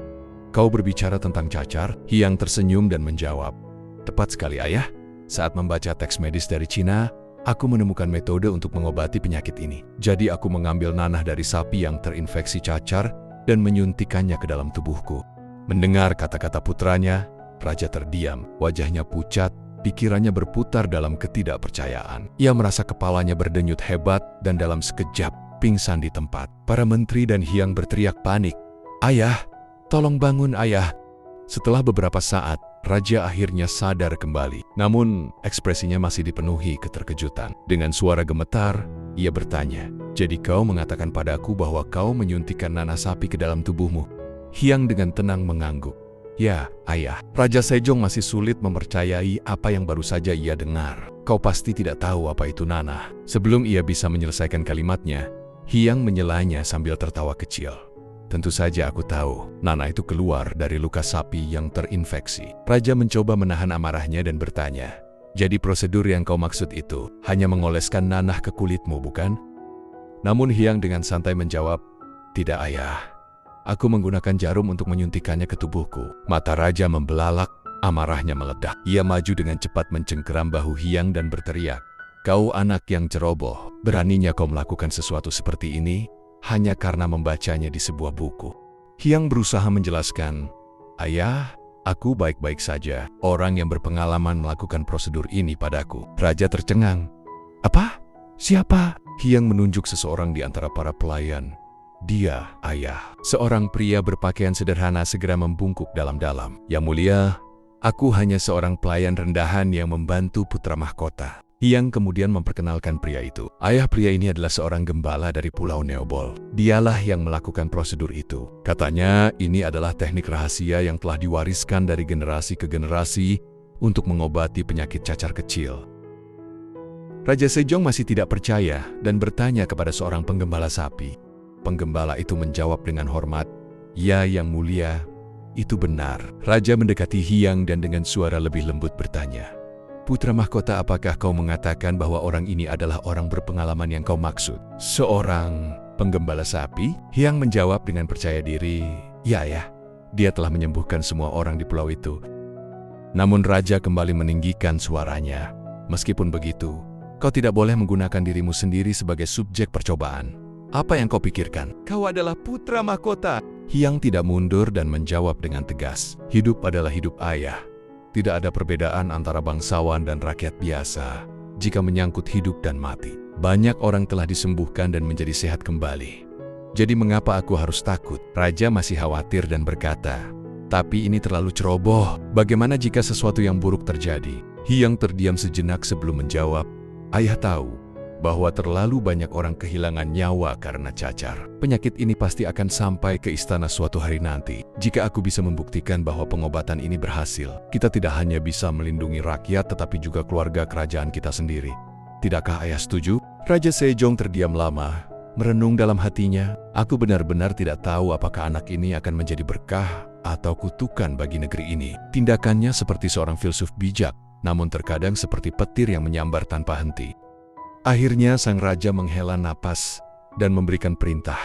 [SPEAKER 1] "Kau berbicara tentang cacar?" Hyang tersenyum dan menjawab, "Tepat sekali ayah. Saat membaca teks medis dari Cina, aku menemukan metode untuk mengobati penyakit ini. Jadi aku mengambil nanah dari sapi yang terinfeksi cacar dan menyuntikannya ke dalam tubuhku." Mendengar kata-kata putranya, raja terdiam. Wajahnya pucat, pikirannya berputar dalam ketidakpercayaan. Ia merasa kepalanya berdenyut hebat dan dalam sekejap pingsan di tempat. Para menteri dan Hyang berteriak panik, "Ayah, tolong bangun ayah." Setelah beberapa saat, raja akhirnya sadar kembali. Namun, ekspresinya masih dipenuhi keterkejutan. Dengan suara gemetar, ia bertanya, "Jadi kau mengatakan padaku bahwa kau menyuntikkan nanah sapi ke dalam tubuhmu?" Hyang dengan tenang mengangguk. "Ya, ayah." Raja Sejong masih sulit mempercayai apa yang baru saja ia dengar. "Kau pasti tidak tahu apa itu nanah." Sebelum ia bisa menyelesaikan kalimatnya, Hyang menyelanya sambil tertawa kecil. "Tentu saja aku tahu, nanah itu keluar dari luka sapi yang terinfeksi." Raja mencoba menahan amarahnya dan bertanya, "Jadi prosedur yang kau maksud itu hanya mengoleskan nanah ke kulitmu, bukan?" Namun Hyang dengan santai menjawab, "Tidak ayah. Aku menggunakan jarum untuk menyuntikannya ke tubuhku." Mata raja membelalak, amarahnya meledak. Ia maju dengan cepat mencengkeram bahu Hyang dan berteriak, "Kau anak yang ceroboh, beraninya kau melakukan sesuatu seperti ini hanya karena membacanya di sebuah buku." Hyang berusaha menjelaskan, "Ayah, aku baik-baik saja. Orang yang berpengalaman melakukan prosedur ini padaku." Raja tercengang. "Apa? Siapa?" Hyang menunjuk seseorang di antara para pelayan. "Dia, ayah." Seorang pria berpakaian sederhana segera membungkuk dalam-dalam. "Yang mulia, aku hanya seorang pelayan rendahan yang membantu putra mahkota." Hyang kemudian memperkenalkan pria itu. "Ayah, pria ini adalah seorang gembala dari Pulau Neobol. Dialah yang melakukan prosedur itu. Katanya ini adalah teknik rahasia yang telah diwariskan dari generasi ke generasi untuk mengobati penyakit cacar kecil." Raja Sejong masih tidak percaya dan bertanya kepada seorang penggembala sapi. Penggembala itu menjawab dengan hormat, "Ya, yang mulia, itu benar." Raja mendekati Hyang dan dengan suara lebih lembut bertanya, "Putra mahkota, apakah kau mengatakan bahwa orang ini adalah orang berpengalaman yang kau maksud?" "Seorang penggembala sapi?" Hyang menjawab dengan percaya diri, "Ya, ya. Dia telah menyembuhkan semua orang di pulau itu." Namun raja kembali meninggikan suaranya, "Meskipun begitu, kau tidak boleh menggunakan dirimu sendiri sebagai subjek percobaan. Apa yang kau pikirkan? Kau adalah putra mahkota." Hyang tidak mundur dan menjawab dengan tegas, "Hidup adalah hidup ayah. Tidak ada perbedaan antara bangsawan dan rakyat biasa jika menyangkut hidup dan mati. Banyak orang telah disembuhkan dan menjadi sehat kembali. Jadi mengapa aku harus takut?" Raja masih khawatir dan berkata, "Tapi ini terlalu ceroboh. Bagaimana jika sesuatu yang buruk terjadi?" Hyang terdiam sejenak sebelum menjawab, "Ayah tahu, bahwa terlalu banyak orang kehilangan nyawa karena cacar. Penyakit ini pasti akan sampai ke istana suatu hari nanti. Jika aku bisa membuktikan bahwa pengobatan ini berhasil, kita tidak hanya bisa melindungi rakyat tetapi juga keluarga kerajaan kita sendiri. Tidakkah ayah setuju? Raja Sejong terdiam lama, merenung dalam hatinya. Aku benar-benar tidak tahu apakah anak ini akan menjadi berkah atau kutukan bagi negeri ini. Tindakannya seperti seorang filsuf bijak, namun terkadang seperti petir yang menyambar tanpa henti. Akhirnya sang raja menghela napas dan memberikan perintah,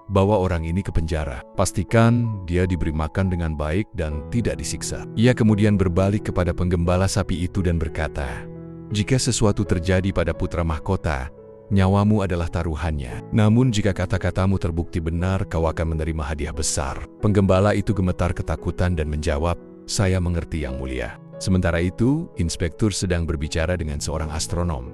[SPEAKER 1] bawa orang ini ke penjara. Pastikan dia diberi makan dengan baik dan tidak disiksa. Ia kemudian berbalik kepada penggembala sapi itu dan berkata, "Jika sesuatu terjadi pada putra mahkota, nyawamu adalah taruhannya. Namun jika kata-katamu terbukti benar, kau akan menerima hadiah besar." Penggembala itu gemetar ketakutan dan menjawab, "Saya mengerti yang mulia." Sementara itu, inspektur sedang berbicara dengan seorang astronom.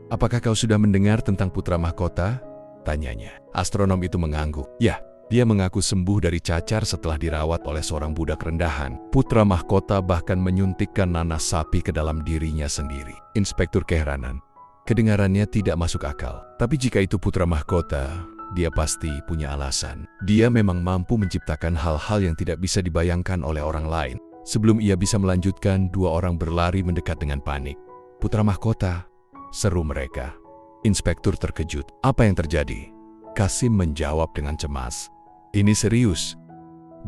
[SPEAKER 1] "Apakah kau sudah mendengar tentang putra mahkota?" tanyanya. Astronom itu mengangguk. Ya, dia mengaku sembuh dari cacar setelah dirawat oleh seorang budak rendahan. Putra mahkota bahkan menyuntikkan nanas sapi ke dalam dirinya sendiri. Inspektur keheranan. Kedengarannya tidak masuk akal. Tapi jika itu putra mahkota, dia pasti punya alasan. Dia memang mampu menciptakan hal-hal yang tidak bisa dibayangkan oleh orang lain. Sebelum ia bisa melanjutkan, dua orang berlari mendekat dengan panik. "Putra mahkota!" seru mereka. Inspektur terkejut. "Apa yang terjadi?" Kasim menjawab dengan cemas. "Ini serius."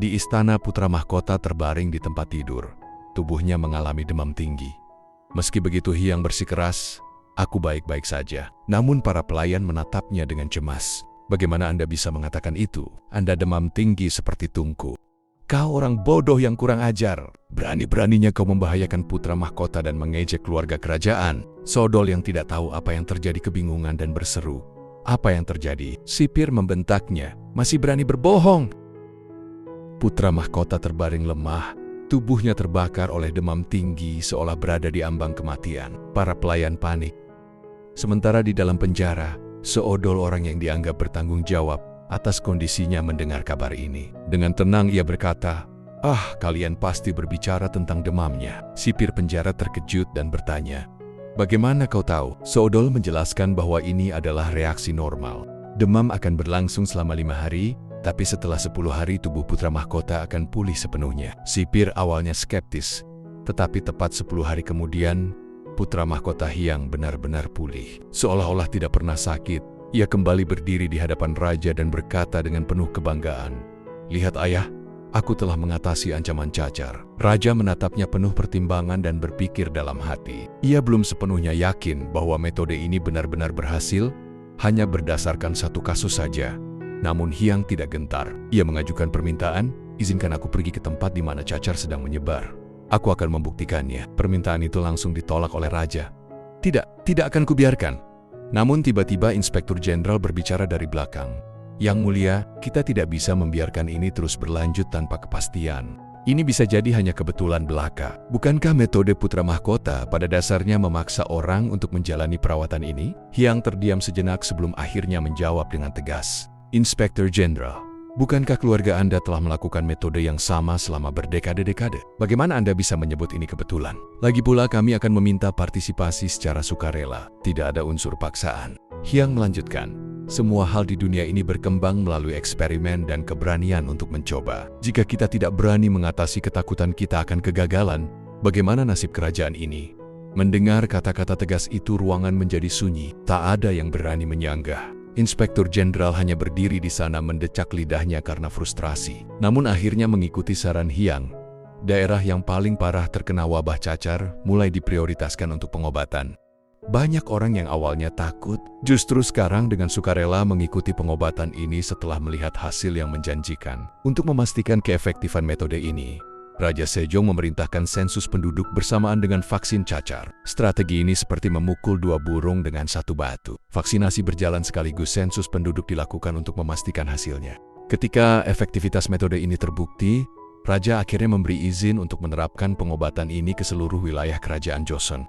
[SPEAKER 1] Di istana putra mahkota terbaring di tempat tidur. Tubuhnya mengalami demam tinggi. Meski begitu Hyang bersikeras, "Aku baik-baik saja." Namun para pelayan menatapnya dengan cemas. "Bagaimana Anda bisa mengatakan itu? Anda demam tinggi seperti tungku." "Kau orang bodoh yang kurang ajar. Berani-beraninya kau membahayakan putra mahkota dan mengejek keluarga kerajaan." Sodol yang tidak tahu apa yang terjadi kebingungan dan berseru, "Apa yang terjadi?" Sipir membentaknya, "Masih berani berbohong?" Putra mahkota terbaring lemah, tubuhnya terbakar oleh demam tinggi seolah berada di ambang kematian. Para pelayan panik. Sementara di dalam penjara, seodol orang yang dianggap bertanggung jawab atas kondisinya mendengar kabar ini. Dengan tenang ia berkata, Kalian pasti berbicara tentang demamnya." Sipir penjara terkejut dan bertanya, "Bagaimana kau tahu?" Seodol menjelaskan bahwa ini adalah reaksi normal. Demam akan berlangsung selama 5 hari, tapi setelah 10 hari tubuh putra mahkota akan pulih sepenuhnya. Sipir awalnya skeptis, tetapi tepat 10 hari kemudian, putra mahkota Hyang benar-benar pulih. Seolah-olah tidak pernah sakit, ia kembali berdiri di hadapan raja dan berkata dengan penuh kebanggaan, "Lihat ayah, aku telah mengatasi ancaman cacar." Raja menatapnya penuh pertimbangan dan berpikir dalam hati. Ia belum sepenuhnya yakin bahwa metode ini benar-benar berhasil, hanya berdasarkan satu kasus saja. Namun Hyang tidak gentar. Ia mengajukan permintaan, "Izinkan aku pergi ke tempat di mana cacar sedang menyebar. Aku akan membuktikannya." Permintaan itu langsung ditolak oleh raja. Tidak akan kubiarkan." Namun tiba-tiba Inspektur Jenderal berbicara dari belakang. "Yang mulia, kita tidak bisa membiarkan ini terus berlanjut tanpa kepastian. Ini bisa jadi hanya kebetulan belaka. Bukankah metode putra mahkota pada dasarnya memaksa orang untuk menjalani perawatan ini?" Hyang terdiam sejenak sebelum akhirnya menjawab dengan tegas, "Inspektur Jenderal, bukankah keluarga Anda telah melakukan metode yang sama selama berdekade-dekade? Bagaimana Anda bisa menyebut ini kebetulan? Lagi pula kami akan meminta partisipasi secara sukarela, tidak ada unsur paksaan." Hyang melanjutkan, "Semua hal di dunia ini berkembang melalui eksperimen dan keberanian untuk mencoba. Jika kita tidak berani mengatasi ketakutan kita akan kegagalan, bagaimana nasib kerajaan ini?" Mendengar kata-kata tegas itu, ruangan menjadi sunyi. Tak ada yang berani menyanggah. Inspektur Jenderal hanya berdiri di sana mendecak lidahnya karena frustrasi. Namun akhirnya mengikuti saran Hyang. Daerah yang paling parah terkena wabah cacar mulai diprioritaskan untuk pengobatan. Banyak orang yang awalnya takut, justru sekarang dengan sukarela mengikuti pengobatan ini setelah melihat hasil yang menjanjikan. Untuk memastikan keefektifan metode ini, Raja Sejong memerintahkan sensus penduduk bersamaan dengan vaksin cacar. Strategi ini seperti memukul 2 burung dengan 1 batu. Vaksinasi berjalan sekaligus sensus penduduk dilakukan untuk memastikan hasilnya. Ketika efektivitas metode ini terbukti, Raja akhirnya memberi izin untuk menerapkan pengobatan ini ke seluruh wilayah kerajaan Joseon.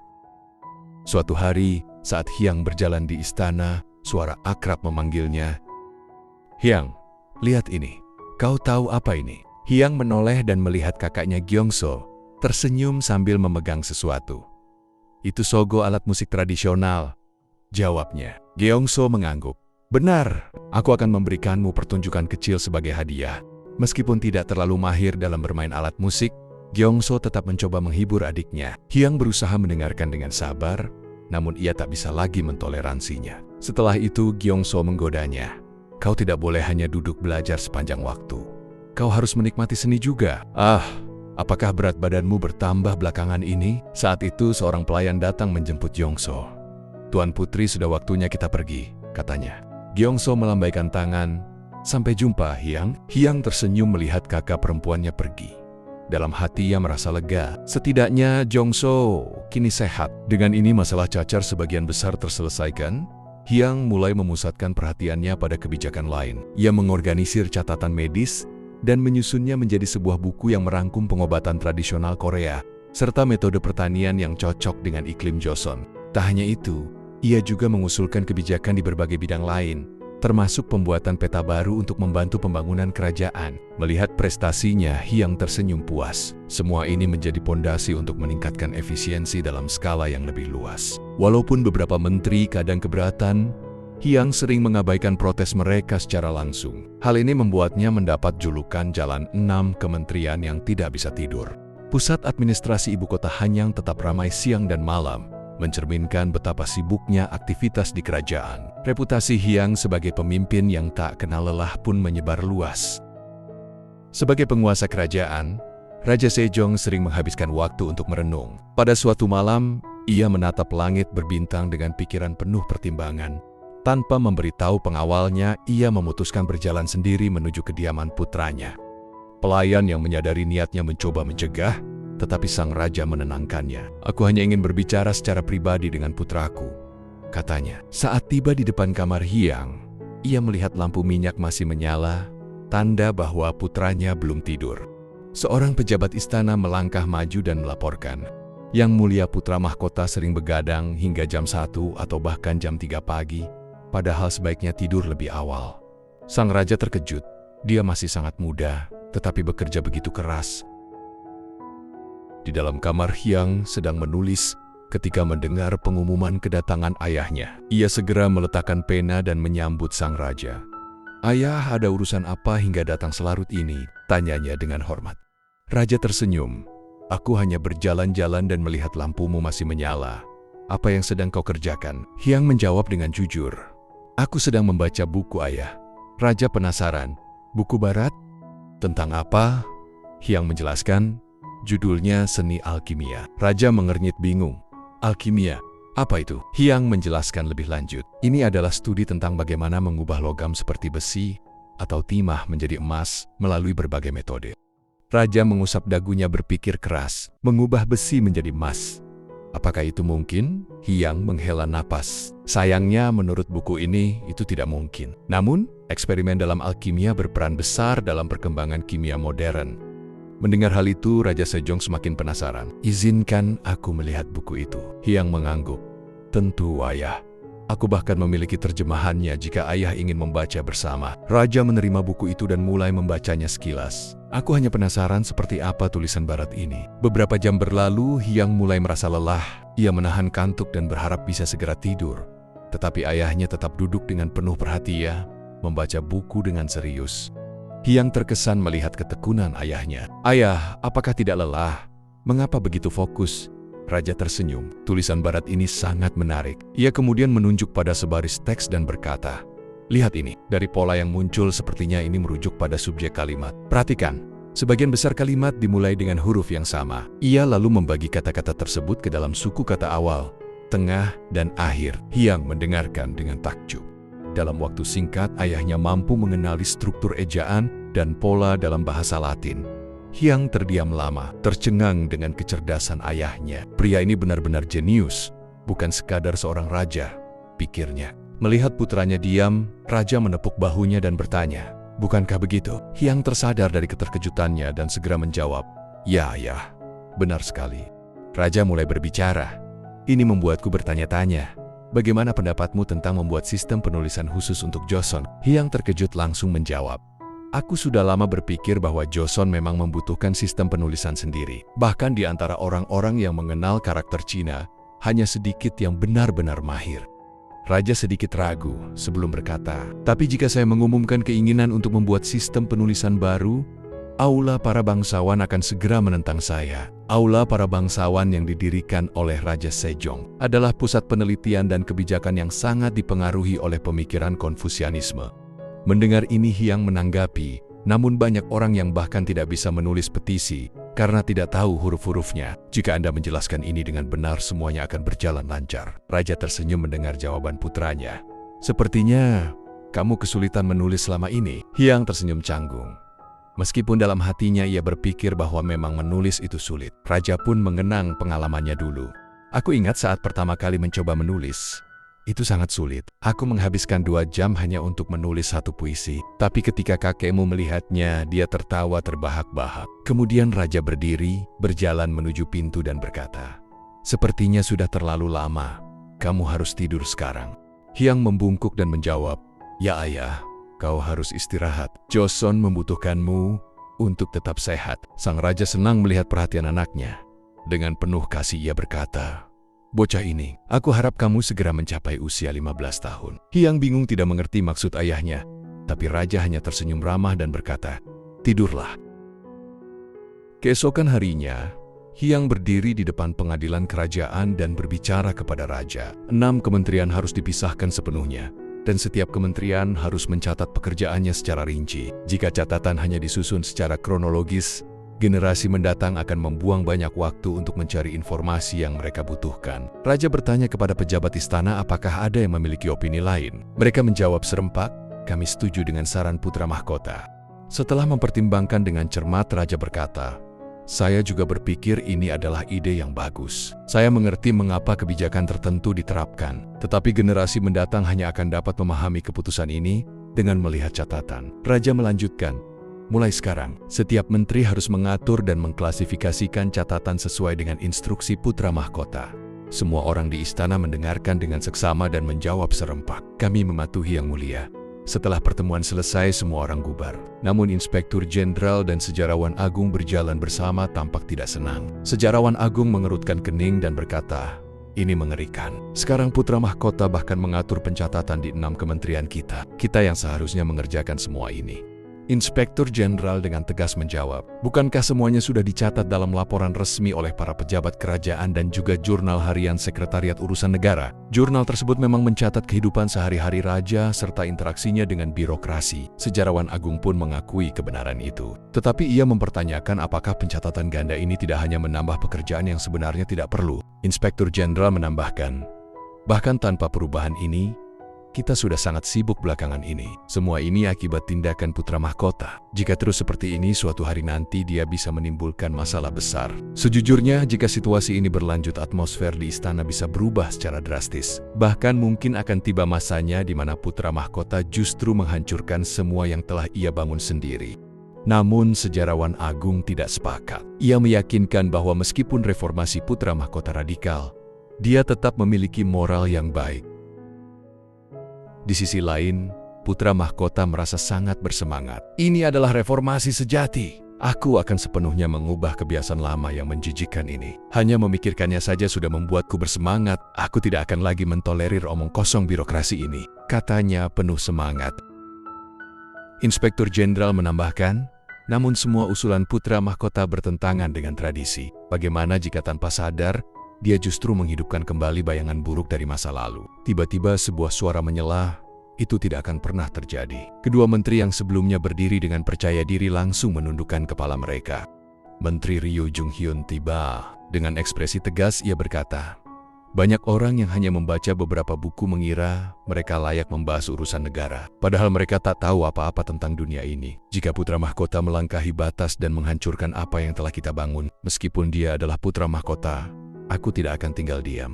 [SPEAKER 1] Suatu hari, saat Hyang berjalan di istana, suara akrab memanggilnya, "Hyang, lihat ini. Kau tahu apa ini?" Hyang menoleh dan melihat kakaknya Gyeongso, tersenyum sambil memegang sesuatu. "Itu sogo, alat musik tradisional. jawabnya. Gyeongso mengangguk. Benar, aku akan memberikanmu pertunjukan kecil sebagai hadiah. Meskipun tidak terlalu mahir dalam bermain alat musik, Gyeongso tetap mencoba menghibur adiknya. Hyang berusaha mendengarkan dengan sabar, namun ia tak bisa lagi mentoleransinya. Setelah itu Gyeongso menggodanya. Kau tidak boleh hanya duduk belajar sepanjang waktu. Kau harus menikmati seni juga. Apakah berat badanmu bertambah belakangan ini? Saat itu seorang pelayan datang menjemput Gyeongso. Tuan Putri, sudah waktunya kita pergi, katanya. Gyeongso melambaikan tangan. Sampai jumpa, Hyang. Hyang tersenyum melihat kakak perempuannya pergi. Dalam hati ia merasa lega. Setidaknya Gyeongso kini sehat. Dengan ini masalah cacar sebagian besar terselesaikan. Hyang mulai memusatkan perhatiannya pada kebijakan lain. Ia mengorganisir catatan medis dan menyusunnya menjadi sebuah buku yang merangkum pengobatan tradisional Korea serta metode pertanian yang cocok dengan iklim Joseon. Tak hanya itu, ia juga mengusulkan kebijakan di berbagai bidang lain, termasuk pembuatan peta baru untuk membantu pembangunan kerajaan. Melihat prestasinya, Hyang tersenyum puas. Semua ini menjadi pondasi untuk meningkatkan efisiensi dalam skala yang lebih luas. Walaupun beberapa menteri kadang keberatan, Hyang sering mengabaikan protes mereka secara langsung. Hal ini membuatnya mendapat julukan Jalan 6 Kementerian yang tidak bisa tidur. Pusat administrasi ibu kota Hanyang tetap ramai siang dan malam, mencerminkan betapa sibuknya aktivitas di kerajaan. Reputasi Hyang sebagai pemimpin yang tak kenal lelah pun menyebar luas. Sebagai penguasa kerajaan, Raja Sejong sering menghabiskan waktu untuk merenung. Pada suatu malam, ia menatap langit berbintang dengan pikiran penuh pertimbangan. Tanpa memberitahu pengawalnya, ia memutuskan berjalan sendiri menuju kediaman putranya. Pelayan yang menyadari niatnya mencoba mencegah, tetapi sang raja menenangkannya. Aku hanya ingin berbicara secara pribadi dengan putraku, katanya. Saat tiba di depan kamar Hyang, ia melihat lampu minyak masih menyala, tanda bahwa putranya belum tidur. Seorang pejabat istana melangkah maju dan melaporkan, Yang Mulia Putra Mahkota sering begadang hingga jam 1 atau bahkan jam 3 pagi, padahal sebaiknya tidur lebih awal. Sang raja terkejut. Dia masih sangat muda, tetapi bekerja begitu keras. Di dalam kamar Hyang sedang menulis ketika mendengar pengumuman kedatangan ayahnya. Ia segera meletakkan pena dan menyambut sang raja. Ayah, ada urusan apa hingga datang selarut ini? Tanyanya dengan hormat. Raja tersenyum. Aku hanya berjalan-jalan dan melihat lampumu masih menyala. Apa yang sedang kau kerjakan? Hyang menjawab dengan jujur. Aku sedang membaca buku, ayah. Raja penasaran. Buku barat? Tentang apa? Hyang menjelaskan. Judulnya Seni Alkimia. Raja mengernyit bingung. Alkimia? Apa itu? Hyang menjelaskan lebih lanjut. Ini adalah studi tentang bagaimana mengubah logam seperti besi atau timah menjadi emas melalui berbagai metode. Raja mengusap dagunya berpikir keras. Mengubah besi menjadi emas. Apakah itu mungkin? Hyang menghela napas. Sayangnya menurut buku ini itu tidak mungkin. Namun, eksperimen dalam alkimia berperan besar dalam perkembangan kimia modern. Mendengar hal itu, Raja Sejong semakin penasaran. Izinkan aku melihat buku itu. Hyang mengangguk. Tentu, ayah. Aku bahkan memiliki terjemahannya jika ayah ingin membaca bersama. Raja menerima buku itu dan mulai membacanya sekilas. Aku hanya penasaran seperti apa tulisan barat ini. Beberapa jam berlalu, Hyang mulai merasa lelah. Ia menahan kantuk dan berharap bisa segera tidur. Tetapi ayahnya tetap duduk dengan penuh perhatian, membaca buku dengan serius. Hyang terkesan melihat ketekunan ayahnya. Ayah, apakah tidak lelah? Mengapa begitu fokus? Raja tersenyum. Tulisan barat ini sangat menarik. Ia kemudian menunjuk pada sebaris teks dan berkata, lihat ini, dari pola yang muncul sepertinya ini merujuk pada subjek kalimat. Perhatikan, sebagian besar kalimat dimulai dengan huruf yang sama. Ia lalu membagi kata-kata tersebut ke dalam suku kata awal, tengah, dan akhir. Hyang mendengarkan dengan takjub. Dalam waktu singkat, ayahnya mampu mengenali struktur ejaan dan pola dalam bahasa Latin. Hyang terdiam lama, tercengang dengan kecerdasan ayahnya. Pria ini benar-benar jenius, bukan sekadar seorang raja, pikirnya. Melihat putranya diam, raja menepuk bahunya dan bertanya, bukankah begitu? Hyang tersadar dari keterkejutannya dan segera menjawab, ya, ayah, benar sekali. Raja mulai berbicara. Ini membuatku bertanya-tanya, bagaimana pendapatmu tentang membuat sistem penulisan khusus untuk Joseon? Hyang terkejut langsung menjawab, aku sudah lama berpikir bahwa Joseon memang membutuhkan sistem penulisan sendiri. Bahkan di antara orang-orang yang mengenal karakter Cina, hanya sedikit yang benar-benar mahir. Raja sedikit ragu sebelum berkata, "Tapi jika saya mengumumkan keinginan untuk membuat sistem penulisan baru, Aula para bangsawan akan segera menentang saya." Aula para bangsawan yang didirikan oleh Raja Sejong adalah pusat penelitian dan kebijakan yang sangat dipengaruhi oleh pemikiran Konfusianisme. Mendengar ini Hyang menanggapi, namun banyak orang yang bahkan tidak bisa menulis petisi karena tidak tahu huruf-hurufnya. Jika Anda menjelaskan ini dengan benar, semuanya akan berjalan lancar. Raja tersenyum mendengar jawaban putranya. "Sepertinya kamu kesulitan menulis selama ini." Hyang tersenyum canggung. Meskipun dalam hatinya ia berpikir bahwa memang menulis itu sulit. Raja pun mengenang pengalamannya dulu. "Aku ingat saat pertama kali mencoba menulis. Itu sangat sulit. Aku menghabiskan 2 jam hanya untuk menulis satu puisi. Tapi ketika kakekmu melihatnya, dia tertawa terbahak-bahak." Kemudian Raja berdiri, berjalan menuju pintu dan berkata, "Sepertinya sudah terlalu lama. Kamu harus tidur sekarang." Hyang membungkuk dan menjawab, "Ya ayah, kau harus istirahat. Joseon membutuhkanmu untuk tetap sehat." Sang Raja senang melihat perhatian anaknya. Dengan penuh kasih ia berkata, "Bocah ini, aku harap kamu segera mencapai usia 15 tahun. Hyang bingung tidak mengerti maksud ayahnya, tapi Raja hanya tersenyum ramah dan berkata, "Tidurlah." Keesokan harinya, Hyang berdiri di depan pengadilan kerajaan dan berbicara kepada Raja. 6 kementerian harus dipisahkan sepenuhnya, dan setiap kementerian harus mencatat pekerjaannya secara rinci. Jika catatan hanya disusun secara kronologis, generasi mendatang akan membuang banyak waktu untuk mencari informasi yang mereka butuhkan. Raja bertanya kepada pejabat istana apakah ada yang memiliki opini lain. Mereka menjawab serempak, "Kami setuju dengan saran putra mahkota." Setelah mempertimbangkan dengan cermat, Raja berkata, "Saya juga berpikir ini adalah ide yang bagus. Saya mengerti mengapa kebijakan tertentu diterapkan, tetapi generasi mendatang hanya akan dapat memahami keputusan ini dengan melihat catatan." Raja melanjutkan, "Mulai sekarang, setiap menteri harus mengatur dan mengklasifikasikan catatan sesuai dengan instruksi putra mahkota." Semua orang di istana mendengarkan dengan seksama dan menjawab serempak, "Kami mematuhi yang mulia." Setelah pertemuan selesai, semua orang bubar. Namun Inspektur Jenderal dan Sejarawan Agung berjalan bersama tampak tidak senang. Sejarawan Agung mengerutkan kening dan berkata, "Ini mengerikan. Sekarang putra mahkota bahkan mengatur pencatatan di 6 kementerian kita. Kita yang seharusnya mengerjakan semua ini." Inspektur Jenderal dengan tegas menjawab, "Bukankah semuanya sudah dicatat dalam laporan resmi oleh para pejabat kerajaan dan juga jurnal harian Sekretariat Urusan Negara? Jurnal tersebut memang mencatat kehidupan sehari-hari raja serta interaksinya dengan birokrasi." Sejarawan Agung pun mengakui kebenaran itu. Tetapi ia mempertanyakan apakah pencatatan ganda ini tidak hanya menambah pekerjaan yang sebenarnya tidak perlu. Inspektur Jenderal menambahkan, "Bahkan tanpa perubahan ini, kita sudah sangat sibuk belakangan ini. Semua ini akibat tindakan putra mahkota. Jika terus seperti ini, suatu hari nanti dia bisa menimbulkan masalah besar." Sejujurnya, jika situasi ini berlanjut, atmosfer di istana bisa berubah secara drastis. Bahkan mungkin akan tiba masanya di mana putra mahkota justru menghancurkan semua yang telah ia bangun sendiri. Namun Sejarawan Agung tidak sepakat. Ia meyakinkan bahwa meskipun reformasi putra mahkota radikal, dia tetap memiliki moral yang baik. Di sisi lain, putra mahkota merasa sangat bersemangat. "Ini adalah reformasi sejati. Aku akan sepenuhnya mengubah kebiasaan lama yang menjijikkan ini. Hanya memikirkannya saja sudah membuatku bersemangat. Aku tidak akan lagi mentolerir omong kosong birokrasi ini," katanya penuh semangat. Inspektur Jenderal menambahkan, "Namun semua usulan putra mahkota bertentangan dengan tradisi. Bagaimana jika tanpa sadar, dia justru menghidupkan kembali bayangan buruk dari masa lalu?" Tiba-tiba sebuah suara menyela, "Itu tidak akan pernah terjadi." Kedua menteri yang sebelumnya berdiri dengan percaya diri langsung menundukkan kepala mereka. Menteri Ryu Jung-hyun tiba. Dengan ekspresi tegas ia berkata, "Banyak orang yang hanya membaca beberapa buku mengira mereka layak membahas urusan negara. Padahal mereka tak tahu apa-apa tentang dunia ini. Jika putra mahkota melangkahi batas dan menghancurkan apa yang telah kita bangun, meskipun dia adalah putra mahkota, aku tidak akan tinggal diam."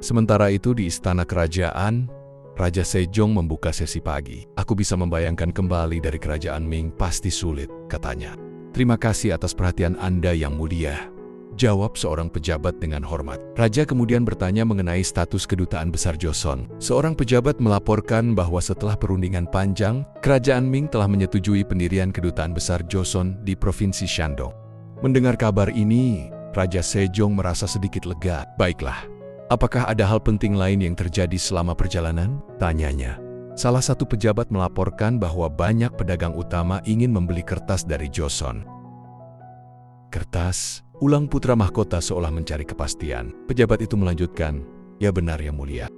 [SPEAKER 1] Sementara itu di istana kerajaan, Raja Sejong membuka sesi pagi. "Aku bisa membayangkan kembali dari kerajaan Ming pasti sulit," katanya. "Terima kasih atas perhatian Anda yang mulia," jawab seorang pejabat dengan hormat. Raja kemudian bertanya mengenai status kedutaan besar Joseon. Seorang pejabat melaporkan bahwa setelah perundingan panjang, kerajaan Ming telah menyetujui pendirian kedutaan besar Joseon di provinsi Shandong. Mendengar kabar ini, Raja Sejong merasa sedikit lega. "Baiklah, Apakah ada hal penting lain yang terjadi selama perjalanan? Tanyanya. Salah satu pejabat melaporkan bahwa banyak pedagang utama ingin membeli kertas dari Joseon. Kertas? Ulang putra mahkota seolah mencari kepastian. Pejabat itu melanjutkan, ya benar yang mulia.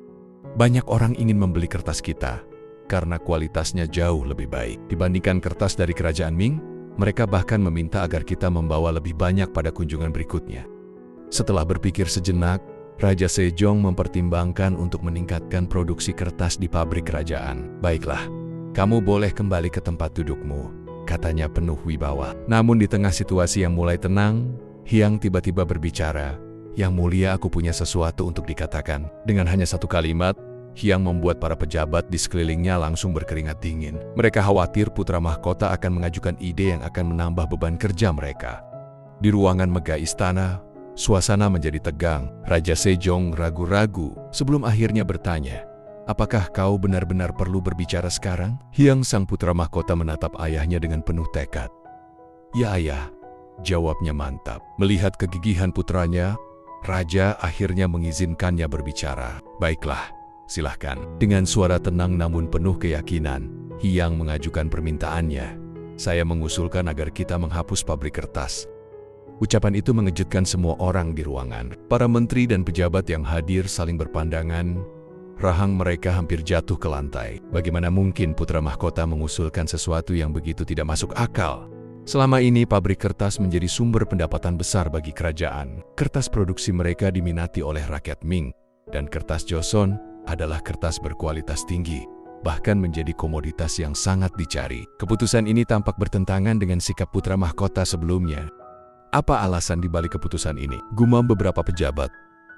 [SPEAKER 1] Banyak orang ingin membeli kertas kita, karena kualitasnya jauh lebih baik. Dibandingkan kertas dari kerajaan Ming, mereka bahkan meminta agar kita membawa lebih banyak pada kunjungan berikutnya. Setelah berpikir sejenak, Raja Sejong mempertimbangkan untuk meningkatkan produksi kertas di pabrik kerajaan. Baiklah, kamu boleh kembali ke tempat dudukmu, katanya penuh wibawa. Namun di tengah situasi yang mulai tenang, Hyang tiba-tiba berbicara, Yang mulia, aku punya sesuatu untuk dikatakan. Dengan hanya satu kalimat, Hyang membuat para pejabat di sekelilingnya langsung berkeringat dingin. Mereka khawatir putra mahkota akan mengajukan ide yang akan menambah beban kerja mereka. Di ruangan megah istana, suasana menjadi tegang. Raja Sejong ragu-ragu sebelum akhirnya bertanya, apakah kau benar-benar perlu berbicara sekarang? Hyang sang putra mahkota menatap ayahnya dengan penuh tekad. Ya ayah, jawabnya mantap. Melihat kegigihan putranya, Raja akhirnya mengizinkannya berbicara. Baiklah, silahkan. Dengan suara tenang namun penuh keyakinan, Hyang mengajukan permintaannya. Saya mengusulkan agar kita menghapus pabrik kertas. Ucapan itu mengejutkan semua orang di ruangan. Para menteri dan pejabat yang hadir saling berpandangan. Rahang mereka hampir jatuh ke lantai. Bagaimana mungkin putra mahkota mengusulkan sesuatu yang begitu tidak masuk akal? Selama ini pabrik kertas menjadi sumber pendapatan besar bagi kerajaan. Kertas produksi mereka diminati oleh rakyat Ming, dan kertas Joseon adalah kertas berkualitas tinggi, bahkan menjadi komoditas yang sangat dicari. Keputusan ini tampak bertentangan dengan sikap putra mahkota sebelumnya. Apa alasan dibalik keputusan ini? Gumam beberapa pejabat.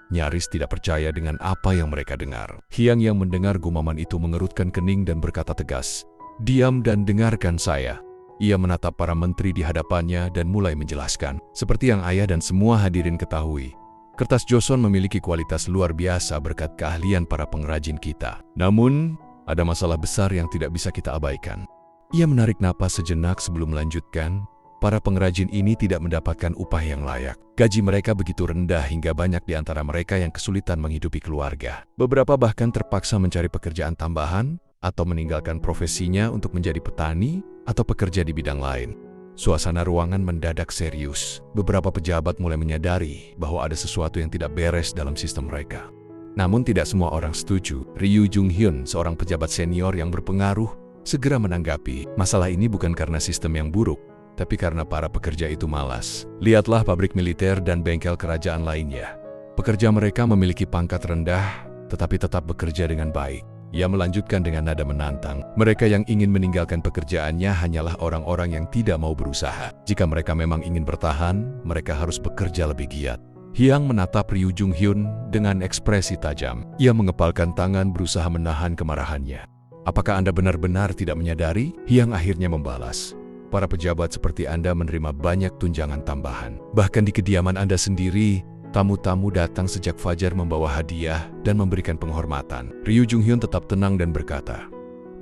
[SPEAKER 1] Nyaris tidak percaya dengan apa yang mereka dengar. Hyang yang mendengar gumaman itu mengerutkan kening dan berkata tegas, "Diam dan dengarkan saya." Ia menatap para menteri di hadapannya dan mulai menjelaskan. Seperti yang ayah dan semua hadirin ketahui, kertas Joseon memiliki kualitas luar biasa berkat keahlian para pengrajin kita. Namun, ada masalah besar yang tidak bisa kita abaikan. Ia menarik napas sejenak sebelum melanjutkan. Para pengrajin ini tidak mendapatkan upah yang layak. Gaji mereka begitu rendah hingga banyak di antara mereka yang kesulitan menghidupi keluarga. Beberapa bahkan terpaksa mencari pekerjaan tambahan atau meninggalkan profesinya untuk menjadi petani atau pekerja di bidang lain. Suasana ruangan mendadak serius. Beberapa pejabat mulai menyadari bahwa ada sesuatu yang tidak beres dalam sistem mereka. Namun tidak semua orang setuju. Ryu Jung-hyun, seorang pejabat senior yang berpengaruh, segera menanggapi, masalah ini bukan karena sistem yang buruk, tapi karena para pekerja itu malas. Lihatlah pabrik militer dan bengkel kerajaan lainnya. Pekerja mereka memiliki pangkat rendah, tetapi tetap bekerja dengan baik. Ia melanjutkan dengan nada menantang. Mereka yang ingin meninggalkan pekerjaannya hanyalah orang-orang yang tidak mau berusaha. Jika mereka memang ingin bertahan, mereka harus bekerja lebih giat. Hyang menatap Ryu Jung-hyun dengan ekspresi tajam. Ia mengepalkan tangan berusaha menahan kemarahannya. Apakah Anda benar-benar tidak menyadari? Hyang akhirnya membalas. Para pejabat seperti Anda menerima banyak tunjangan tambahan. Bahkan di kediaman Anda sendiri, tamu-tamu datang sejak fajar membawa hadiah dan memberikan penghormatan. Ryu Jung-hyun tetap tenang dan berkata,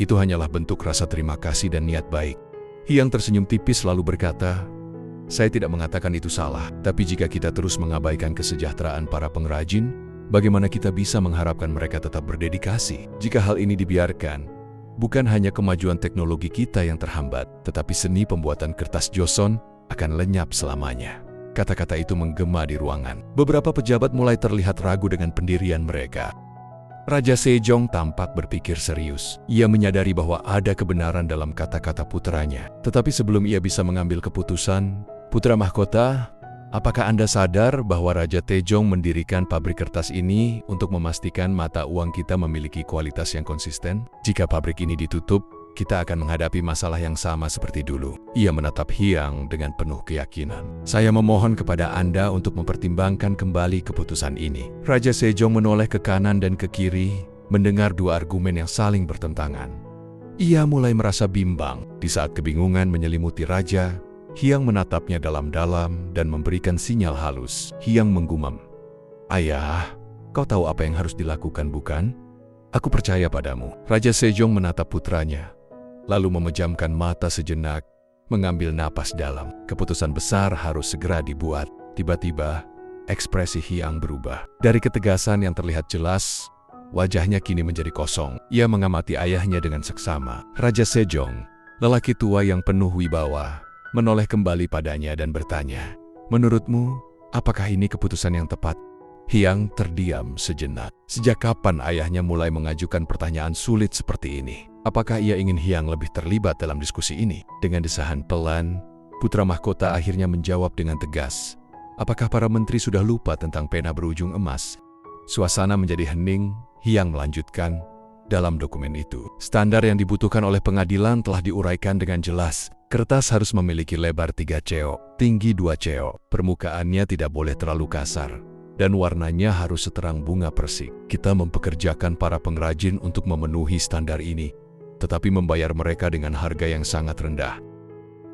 [SPEAKER 1] itu hanyalah bentuk rasa terima kasih dan niat baik. Hyang tersenyum tipis lalu berkata, saya tidak mengatakan itu salah, tapi jika kita terus mengabaikan kesejahteraan para pengrajin, bagaimana kita bisa mengharapkan mereka tetap berdedikasi? Jika hal ini dibiarkan, bukan hanya kemajuan teknologi kita yang terhambat, tetapi seni pembuatan kertas Joseon akan lenyap selamanya. Kata-kata itu menggema di ruangan. Beberapa pejabat mulai terlihat ragu dengan pendirian mereka. Raja Sejong tampak berpikir serius. Ia menyadari bahwa ada kebenaran dalam kata-kata putranya. Tetapi sebelum ia bisa mengambil keputusan, putra mahkota, apakah Anda sadar bahwa Raja Taejong mendirikan pabrik kertas ini untuk memastikan mata uang kita memiliki kualitas yang konsisten? Jika pabrik ini ditutup, kita akan menghadapi masalah yang sama seperti dulu. Ia menatap Hyang dengan penuh keyakinan. Saya memohon kepada Anda untuk mempertimbangkan kembali keputusan ini. Raja Sejong menoleh ke kanan dan ke kiri, mendengar dua argumen yang saling bertentangan. Ia mulai merasa bimbang. Di saat kebingungan menyelimuti Raja, Hyang menatapnya dalam-dalam dan memberikan sinyal halus. Hyang menggumam, "Ayah, kau tahu apa yang harus dilakukan, bukan? Aku percaya padamu." Raja Sejong menatap putranya, lalu memejamkan mata sejenak, mengambil napas dalam. Keputusan besar harus segera dibuat. Tiba-tiba, Ekspresi Hyang berubah. Dari ketegasan yang terlihat jelas, wajahnya kini menjadi kosong. Ia mengamati ayahnya dengan seksama. Raja Sejong, lelaki tua yang penuh wibawa, menoleh kembali padanya dan bertanya, "Menurutmu, apakah ini keputusan yang tepat?" Hyang terdiam sejenak. Sejak kapan ayahnya mulai mengajukan pertanyaan sulit seperti ini? Apakah ia ingin Hyang lebih terlibat dalam diskusi ini? Dengan desahan pelan, putra mahkota akhirnya menjawab dengan tegas, "Apakah para menteri sudah lupa tentang pena berujung emas?" Suasana menjadi hening. Hyang melanjutkan, "Dalam dokumen itu, standar yang dibutuhkan oleh pengadilan telah diuraikan dengan jelas. Kertas harus memiliki lebar 3 ceo, tinggi 2 ceo, permukaannya tidak boleh terlalu kasar, dan warnanya harus seterang bunga persik. Kita mempekerjakan para pengrajin untuk memenuhi standar ini, tetapi membayar mereka dengan harga yang sangat rendah."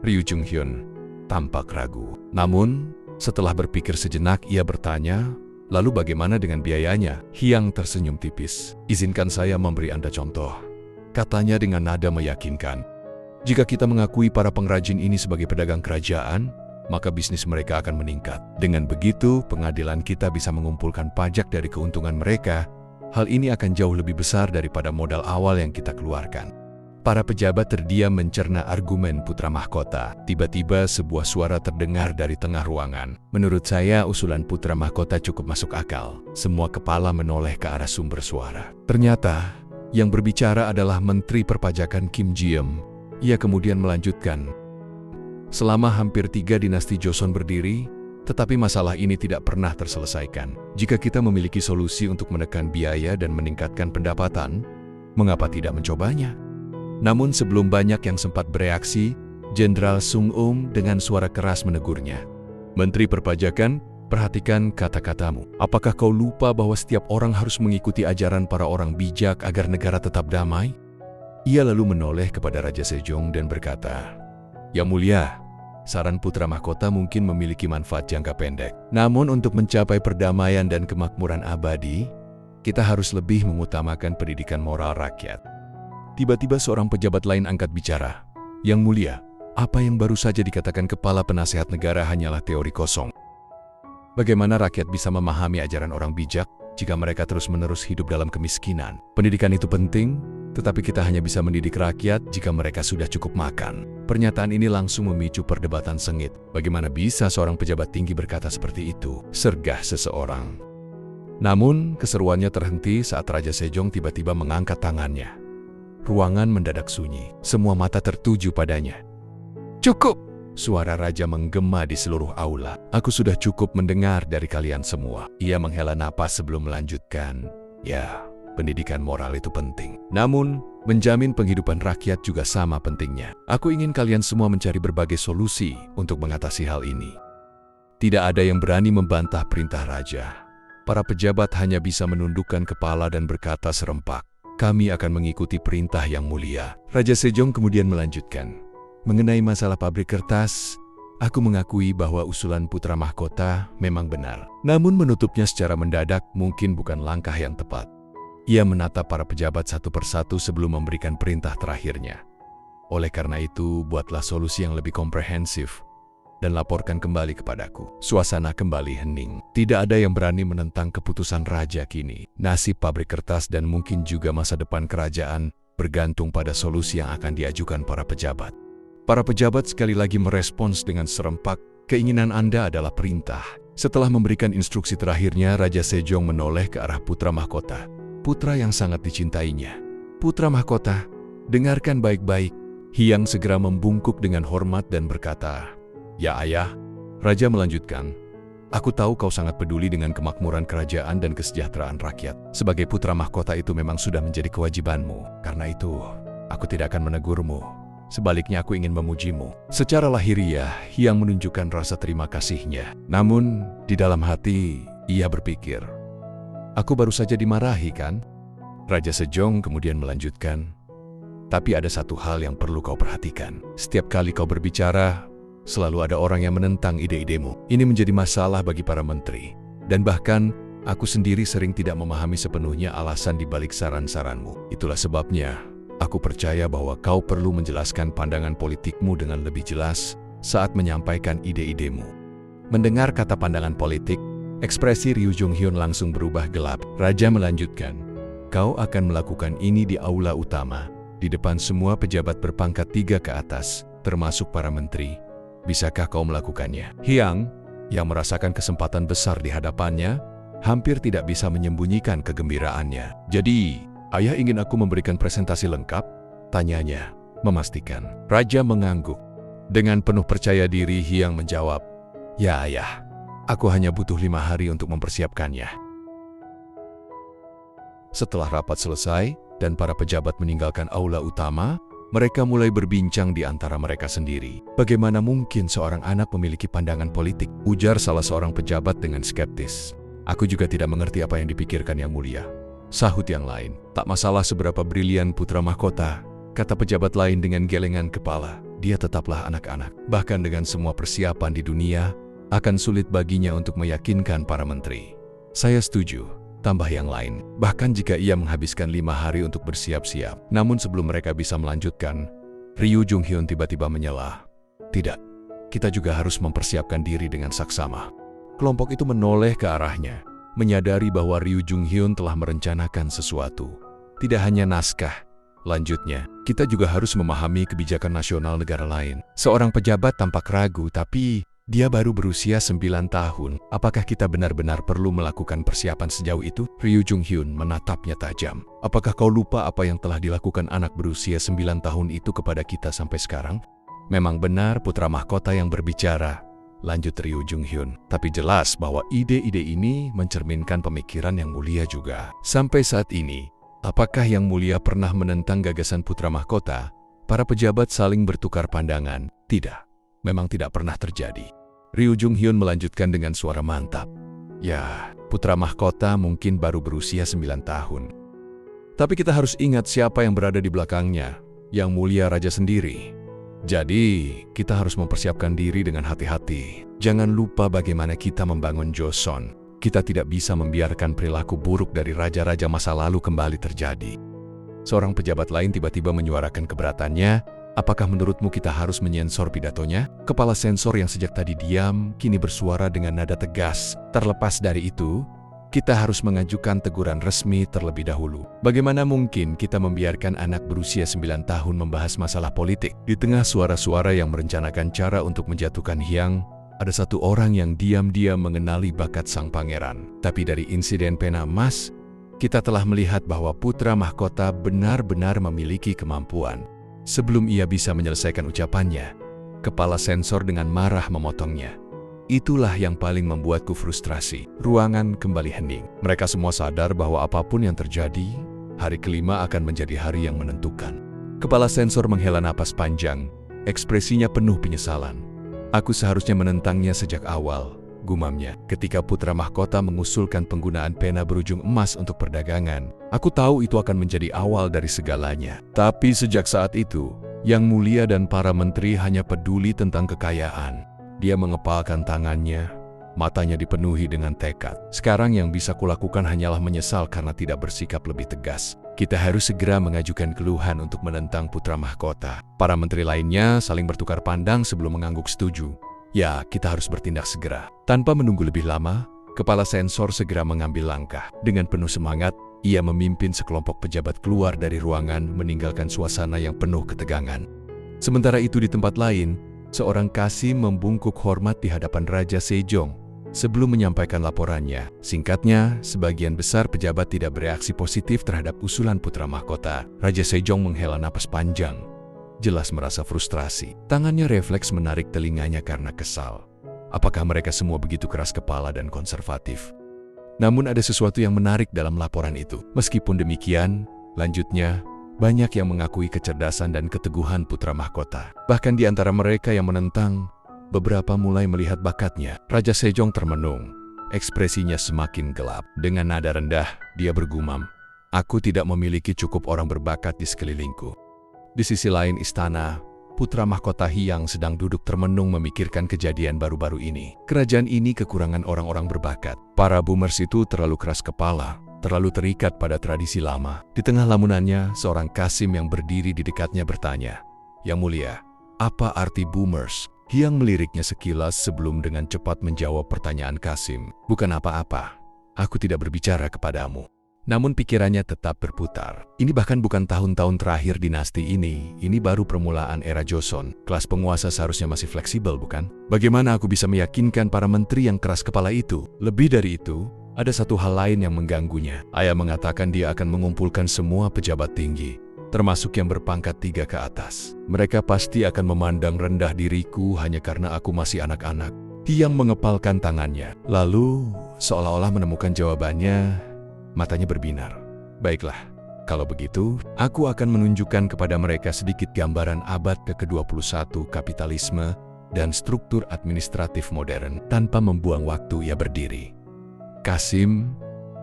[SPEAKER 1] Ryu Jung-hyun tampak ragu. Namun, setelah berpikir sejenak, ia bertanya, "Lalu bagaimana dengan biayanya?" Hyang tersenyum tipis. "Izinkan saya memberi Anda contoh," katanya dengan nada meyakinkan. "Jika kita mengakui para pengrajin ini sebagai pedagang kerajaan, maka bisnis mereka akan meningkat. Dengan begitu, pengadilan kita bisa mengumpulkan pajak dari keuntungan mereka. Hal ini akan jauh lebih besar daripada modal awal yang kita keluarkan." Para pejabat terdiam mencerna argumen putra mahkota. Tiba-tiba sebuah suara terdengar dari tengah ruangan. "Menurut saya, usulan putra mahkota cukup masuk akal." Semua kepala menoleh ke arah sumber suara. Ternyata, yang berbicara adalah Menteri Perpajakan Kim Ji-eum. Ia kemudian melanjutkan, "Selama hampir 3 dinasti Joseon berdiri, tetapi masalah ini tidak pernah terselesaikan. Jika kita memiliki solusi untuk menekan biaya dan meningkatkan pendapatan, mengapa tidak mencobanya?" Namun sebelum banyak yang sempat bereaksi, Jenderal Sung-eum dengan suara keras menegurnya. "Menteri Perpajakan, perhatikan kata-katamu. Apakah kau lupa bahwa setiap orang harus mengikuti ajaran para orang bijak agar negara tetap damai?" Ia lalu menoleh kepada Raja Sejong dan berkata, "Yang mulia, saran putra mahkota mungkin memiliki manfaat jangka pendek. Namun untuk mencapai perdamaian dan kemakmuran abadi, kita harus lebih mengutamakan pendidikan moral rakyat." Tiba-tiba seorang pejabat lain angkat bicara. "Yang mulia, apa yang baru saja dikatakan kepala penasehat negara hanyalah teori kosong. Bagaimana rakyat bisa memahami ajaran orang bijak jika mereka terus-menerus hidup dalam kemiskinan? Pendidikan itu penting, tetapi kita hanya bisa mendidik rakyat jika mereka sudah cukup makan." Pernyataan ini langsung memicu perdebatan sengit. Bagaimana bisa seorang pejabat tinggi berkata seperti itu? Sergah seseorang. Namun, keseruannya terhenti saat Raja Sejong tiba-tiba mengangkat tangannya. Ruangan mendadak sunyi. Semua mata tertuju padanya. "Cukup!" Suara raja menggema di seluruh aula. "Aku sudah cukup mendengar dari kalian semua." Ia menghela napas sebelum melanjutkan, "Ya, pendidikan moral itu penting. Namun, menjamin penghidupan rakyat juga sama pentingnya. Aku ingin kalian semua mencari berbagai solusi untuk mengatasi hal ini." Tidak ada yang berani membantah perintah raja. Para pejabat hanya bisa menundukkan kepala dan berkata serempak, "Kami akan mengikuti perintah yang mulia." Raja Sejong kemudian melanjutkan, "Mengenai masalah pabrik kertas, aku mengakui bahwa usulan putra mahkota memang benar. Namun menutupnya secara mendadak mungkin bukan langkah yang tepat." Ia menatap para pejabat satu persatu sebelum memberikan perintah terakhirnya. "Oleh karena itu, buatlah solusi yang lebih komprehensif dan laporkan kembali kepadaku." Suasana kembali hening. Tidak ada yang berani menentang keputusan raja kini. Nasib pabrik kertas dan mungkin juga masa depan kerajaan bergantung pada solusi yang akan diajukan para pejabat. Para pejabat sekali lagi merespons dengan serempak, "Keinginan Anda adalah perintah." Setelah memberikan instruksi terakhirnya, Raja Sejong menoleh ke arah putra mahkota. Putra yang sangat dicintainya. "Putra mahkota, dengarkan baik-baik." Hyang segera membungkuk dengan hormat dan berkata, "Ya ayah." Raja melanjutkan, "Aku tahu kau sangat peduli dengan kemakmuran kerajaan dan kesejahteraan rakyat. Sebagai putra mahkota itu memang sudah menjadi kewajibanmu. Karena itu, aku tidak akan menegurmu. Sebaliknya aku ingin memujimu." Secara lahiriah, Hyang menunjukkan rasa terima kasihnya. Namun, di dalam hati, ia berpikir, "Aku baru saja dimarahi kan?" Raja Sejong kemudian melanjutkan, "Tapi ada satu hal yang perlu kau perhatikan. Setiap kali kau berbicara, selalu ada orang yang menentang ide-idemu. Ini menjadi masalah bagi para menteri. Dan bahkan, aku sendiri sering tidak memahami sepenuhnya alasan di balik saran-saranmu. Itulah sebabnya, aku percaya bahwa kau perlu menjelaskan pandangan politikmu dengan lebih jelas saat menyampaikan ide-idemu." Mendengar kata pandangan politik, Ekspresi Ryu Jonghyun langsung berubah gelap. Raja melanjutkan, kau akan melakukan ini di aula utama, di depan semua pejabat berpangkat 3 ke atas, termasuk para menteri. Bisakah kau melakukannya? Hyang, yang merasakan kesempatan besar di hadapannya, hampir tidak bisa menyembunyikan kegembiraannya. Jadi, ayah ingin aku memberikan presentasi lengkap? Tanyanya, memastikan. Raja mengangguk. Dengan penuh percaya diri, Hyang menjawab, ya ayah, aku hanya butuh 5 hari untuk mempersiapkannya. Setelah rapat selesai dan para pejabat meninggalkan aula utama, mereka mulai berbincang di antara mereka sendiri. Bagaimana mungkin seorang anak memiliki pandangan politik? Ujar salah seorang pejabat dengan skeptis. Aku juga tidak mengerti apa yang dipikirkan Yang Mulia. Sahut yang lain. Tak masalah seberapa brilian putra mahkota, kata pejabat lain dengan gelengan kepala. Dia tetaplah anak-anak. Bahkan dengan semua persiapan di dunia, akan sulit baginya untuk meyakinkan para menteri. Saya setuju, tambah yang lain. Bahkan jika ia menghabiskan 5 hari untuk bersiap-siap. Namun sebelum mereka bisa melanjutkan, Ryu Jonghyun tiba-tiba menyela. Tidak, kita juga harus mempersiapkan diri dengan saksama. Kelompok itu menoleh ke arahnya, menyadari bahwa Ryu Jonghyun telah merencanakan sesuatu. Tidak hanya naskah. Lanjutnya, kita juga harus memahami kebijakan nasional negara lain. Seorang pejabat tampak ragu, tapi dia baru berusia 9 tahun. Apakah kita benar-benar perlu melakukan persiapan sejauh itu? Ryu Jonghyun menatapnya tajam. Apakah kau lupa apa yang telah dilakukan anak berusia 9 tahun itu kepada kita sampai sekarang? Memang benar putra mahkota yang berbicara, lanjut Ryu Jonghyun. Tapi jelas bahwa ide-ide ini mencerminkan pemikiran Yang Mulia juga. Sampai saat ini, apakah Yang Mulia pernah menentang gagasan putra mahkota? Para pejabat saling bertukar pandangan. Tidak, memang tidak pernah terjadi. Ryu Jonghyun melanjutkan dengan suara mantap. Ya, putra mahkota mungkin baru berusia 9 tahun. Tapi kita harus ingat siapa yang berada di belakangnya, Yang Mulia Raja sendiri. Jadi, kita harus mempersiapkan diri dengan hati-hati. Jangan lupa bagaimana kita membangun Joseon. Kita tidak bisa membiarkan perilaku buruk dari raja-raja masa lalu kembali terjadi. Seorang pejabat lain tiba-tiba menyuarakan keberatannya. Apakah menurutmu kita harus menyensor pidatonya? Kepala sensor yang sejak tadi diam, kini bersuara dengan nada tegas. Terlepas dari itu, kita harus mengajukan teguran resmi terlebih dahulu. Bagaimana mungkin kita membiarkan anak berusia 9 tahun membahas masalah politik? Di tengah suara-suara yang merencanakan cara untuk menjatuhkan Hyang, ada satu orang yang diam-diam mengenali bakat sang pangeran. Tapi dari insiden pena emas, kita telah melihat bahwa putra mahkota benar-benar memiliki kemampuan. Sebelum ia bisa menyelesaikan ucapannya, kepala sensor dengan marah memotongnya. Itulah yang paling membuatku frustrasi. Ruangan kembali hening. Mereka semua sadar bahwa apapun yang terjadi, hari kelima akan menjadi hari yang menentukan. Kepala sensor menghela napas panjang, ekspresinya penuh penyesalan. Aku seharusnya menentangnya sejak awal, gumamnya. Ketika putra mahkota mengusulkan penggunaan pena berujung emas untuk perdagangan, aku tahu itu akan menjadi awal dari segalanya. Tapi sejak saat itu, Yang Mulia dan para menteri hanya peduli tentang kekayaan. Dia mengepalkan tangannya, matanya dipenuhi dengan tekad. Sekarang yang bisa kulakukan hanyalah menyesal karena tidak bersikap lebih tegas. Kita harus segera mengajukan keluhan untuk menentang putra mahkota. Para menteri lainnya saling bertukar pandang sebelum mengangguk setuju. Ya, kita harus bertindak segera. Tanpa menunggu lebih lama, kepala sensor segera mengambil langkah. Dengan penuh semangat, ia memimpin sekelompok pejabat keluar dari ruangan, meninggalkan suasana yang penuh ketegangan. Sementara itu di tempat lain, seorang kasim membungkuk hormat di hadapan Raja Sejong sebelum menyampaikan laporannya. Singkatnya, sebagian besar pejabat tidak bereaksi positif terhadap usulan putra mahkota. Raja Sejong menghela napas panjang, jelas merasa frustrasi. Tangannya refleks menarik telinganya karena kesal. Apakah mereka semua begitu keras kepala dan konservatif? Namun ada sesuatu yang menarik dalam laporan itu. Meskipun demikian, lanjutnya, banyak yang mengakui kecerdasan dan keteguhan putra mahkota. Bahkan di antara mereka yang menentang, beberapa mulai melihat bakatnya. Raja Sejong termenung, ekspresinya semakin gelap. Dengan nada rendah, dia bergumam, "Aku tidak memiliki cukup orang berbakat di sekelilingku." Di sisi lain istana, putra mahkota Hyang sedang duduk termenung memikirkan kejadian baru-baru ini. Kerajaan ini kekurangan orang-orang berbakat. Para boomers itu terlalu keras kepala, terlalu terikat pada tradisi lama. Di tengah lamunannya, seorang kasim yang berdiri di dekatnya bertanya, "Yang Mulia, apa arti boomers?" Hyang meliriknya sekilas sebelum dengan cepat menjawab pertanyaan Kasim. Bukan apa-apa, aku tidak berbicara kepadamu. Namun pikirannya tetap berputar. Ini bahkan bukan tahun-tahun terakhir dinasti ini baru permulaan era Joseon. Kelas penguasa seharusnya masih fleksibel, bukan? Bagaimana aku bisa meyakinkan para menteri yang keras kepala itu? Lebih dari itu, ada satu hal lain yang mengganggunya. Ayah mengatakan dia akan mengumpulkan semua pejabat tinggi, termasuk yang berpangkat 3 ke atas. Mereka pasti akan memandang rendah diriku hanya karena aku masih anak-anak. Hyang mengepalkan tangannya, lalu seolah-olah menemukan jawabannya. Matanya berbinar. Baiklah, kalau begitu, aku akan menunjukkan kepada mereka sedikit gambaran abad ke-21 kapitalisme dan struktur administratif modern. Tanpa membuang waktu, ia berdiri. Kasim,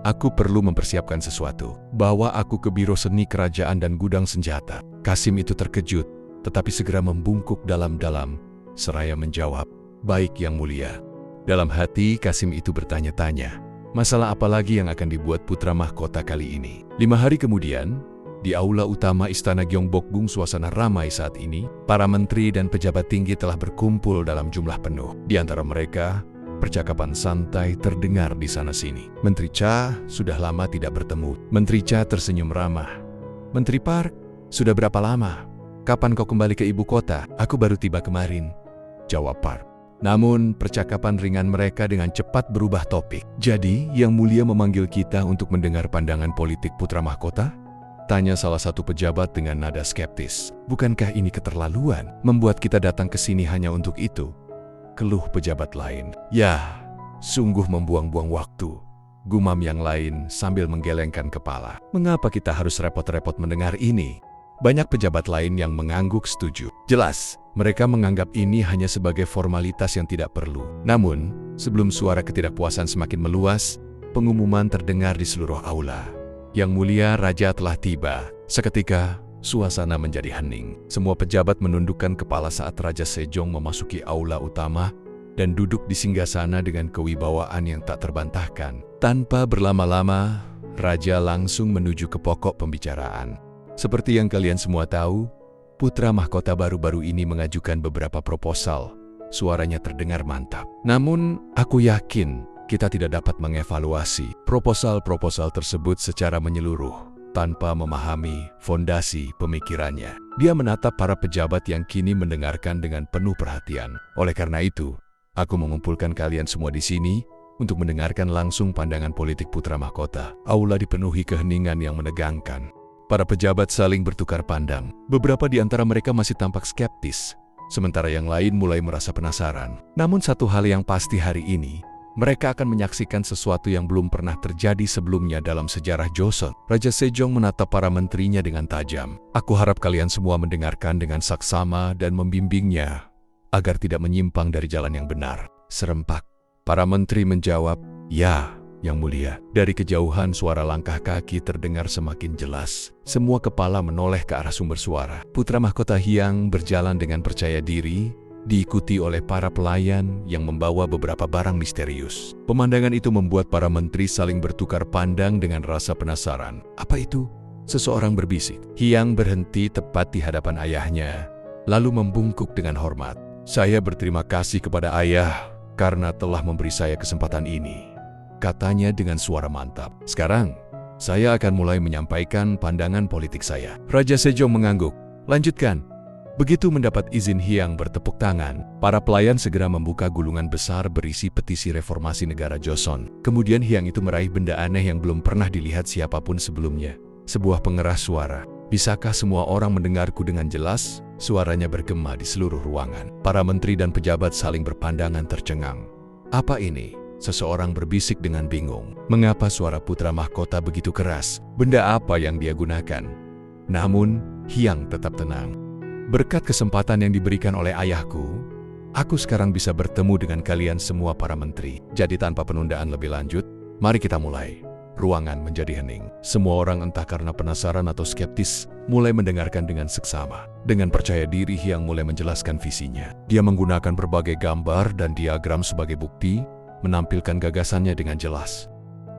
[SPEAKER 1] aku perlu mempersiapkan sesuatu. Bawa aku ke biro seni kerajaan dan gudang senjata. Kasim itu terkejut, tetapi segera membungkuk dalam-dalam, seraya menjawab, baik yang mulia. Dalam hati, Kasim itu bertanya-tanya, masalah apa lagi yang akan dibuat putra mahkota kali ini? 5 hari kemudian, di aula utama Istana Gyeongbokgung suasana ramai saat ini. Para menteri dan pejabat tinggi telah berkumpul dalam jumlah penuh. Di antara mereka, percakapan santai terdengar di sana-sini. Menteri Cha sudah lama tidak bertemu. Menteri Cha tersenyum ramah. Menteri Park, sudah berapa lama? Kapan kau kembali ke ibu kota? Aku baru tiba kemarin, jawab Park. Namun, percakapan ringan mereka dengan cepat berubah topik. Jadi, Yang Mulia memanggil kita untuk mendengar pandangan politik putra mahkota? Tanya salah satu pejabat dengan nada skeptis. Bukankah ini keterlaluan? Membuat kita datang ke sini hanya untuk itu? Keluh pejabat lain. Ya, sungguh membuang-buang waktu, gumam yang lain sambil menggelengkan kepala. Mengapa kita harus repot-repot mendengar ini? Banyak pejabat lain yang mengangguk setuju. Jelas, mereka menganggap ini hanya sebagai formalitas yang tidak perlu. Namun, sebelum suara ketidakpuasan semakin meluas, pengumuman terdengar di seluruh aula. Yang Mulia Raja telah tiba. Seketika, suasana menjadi hening. Semua pejabat menundukkan kepala saat Raja Sejong memasuki aula utama dan duduk di singgasana dengan kewibawaan yang tak terbantahkan. Tanpa berlama-lama, Raja langsung menuju ke pokok pembicaraan. Seperti yang kalian semua tahu, putra mahkota baru-baru ini mengajukan beberapa proposal. Suaranya terdengar mantap. Namun, aku yakin kita tidak dapat mengevaluasi proposal-proposal tersebut secara menyeluruh tanpa memahami fondasi pemikirannya. Dia menatap para pejabat yang kini mendengarkan dengan penuh perhatian. Oleh karena itu, aku mengumpulkan kalian semua di sini untuk mendengarkan langsung pandangan politik putra mahkota. Aula dipenuhi keheningan yang menegangkan. Para pejabat saling bertukar pandang. Beberapa di antara mereka masih tampak skeptis, sementara yang lain mulai merasa penasaran. Namun satu hal yang pasti hari ini, mereka akan menyaksikan sesuatu yang belum pernah terjadi sebelumnya dalam sejarah Joseon. Raja Sejong menatap para menterinya dengan tajam. Aku harap kalian semua mendengarkan dengan saksama dan membimbingnya, agar tidak menyimpang dari jalan yang benar. Serempak. Para menteri menjawab, ya, Yang Mulia. Dari kejauhan suara langkah kaki terdengar semakin jelas. Semua kepala menoleh ke arah sumber suara. Putra mahkota Hyang berjalan dengan percaya diri, diikuti oleh para pelayan yang membawa beberapa barang misterius. Pemandangan itu membuat para menteri saling bertukar pandang dengan rasa penasaran. Apa itu? Seseorang berbisik. Hyang berhenti tepat di hadapan ayahnya, lalu membungkuk dengan hormat. Saya berterima kasih kepada ayah karena telah memberi saya kesempatan ini, katanya dengan suara mantap. Sekarang, saya akan mulai menyampaikan pandangan politik saya. Raja Sejong mengangguk. Lanjutkan. Begitu mendapat izin Hyang bertepuk tangan, para pelayan segera membuka gulungan besar berisi petisi reformasi negara Joseon. Kemudian Hyang itu meraih benda aneh yang belum pernah dilihat siapapun sebelumnya. Sebuah pengeras suara. Bisakah semua orang mendengarku dengan jelas? Suaranya bergema di seluruh ruangan. Para menteri dan pejabat saling berpandangan tercengang. Apa ini? Seseorang berbisik dengan bingung. Mengapa suara putra mahkota begitu keras? Benda apa yang dia gunakan? Namun, Hyang tetap tenang. Berkat kesempatan yang diberikan oleh ayahku, aku sekarang bisa bertemu dengan kalian semua para menteri. Jadi tanpa penundaan lebih lanjut, mari kita mulai. Ruangan menjadi hening. Semua orang entah karena penasaran atau skeptis, mulai mendengarkan dengan seksama. Dengan percaya diri, Hyang mulai menjelaskan visinya. Dia menggunakan berbagai gambar dan diagram sebagai bukti, menampilkan gagasannya dengan jelas.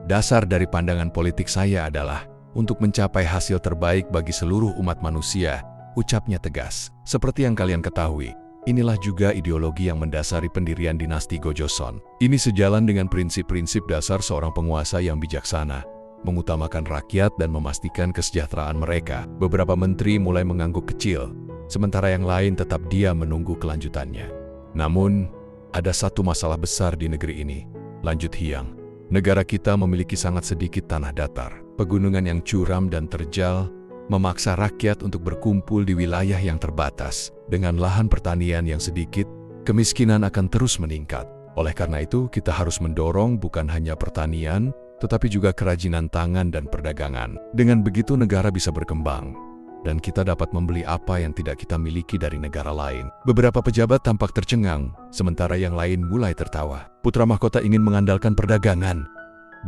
[SPEAKER 1] Dasar dari pandangan politik saya adalah untuk mencapai hasil terbaik bagi seluruh umat manusia, ucapnya tegas. Seperti yang kalian ketahui, Inilah juga ideologi yang mendasari pendirian dinasti Gojoseon. Ini sejalan dengan prinsip-prinsip dasar seorang penguasa yang bijaksana, mengutamakan rakyat dan memastikan kesejahteraan mereka. Beberapa menteri mulai mengangguk kecil, sementara yang lain tetap diam menunggu kelanjutannya. Namun, ada satu masalah besar di negeri ini, lanjut Hyang. Negara kita memiliki sangat sedikit tanah datar. Pegunungan yang curam dan terjal memaksa rakyat untuk berkumpul di wilayah yang terbatas. Dengan lahan pertanian yang sedikit, kemiskinan akan terus meningkat. Oleh karena itu, kita harus mendorong bukan hanya pertanian, tetapi juga kerajinan tangan dan perdagangan. Dengan begitu negara bisa berkembang, dan kita dapat membeli apa yang tidak kita miliki dari negara lain. Beberapa pejabat tampak tercengang, sementara yang lain mulai tertawa. Putra mahkota ingin mengandalkan perdagangan,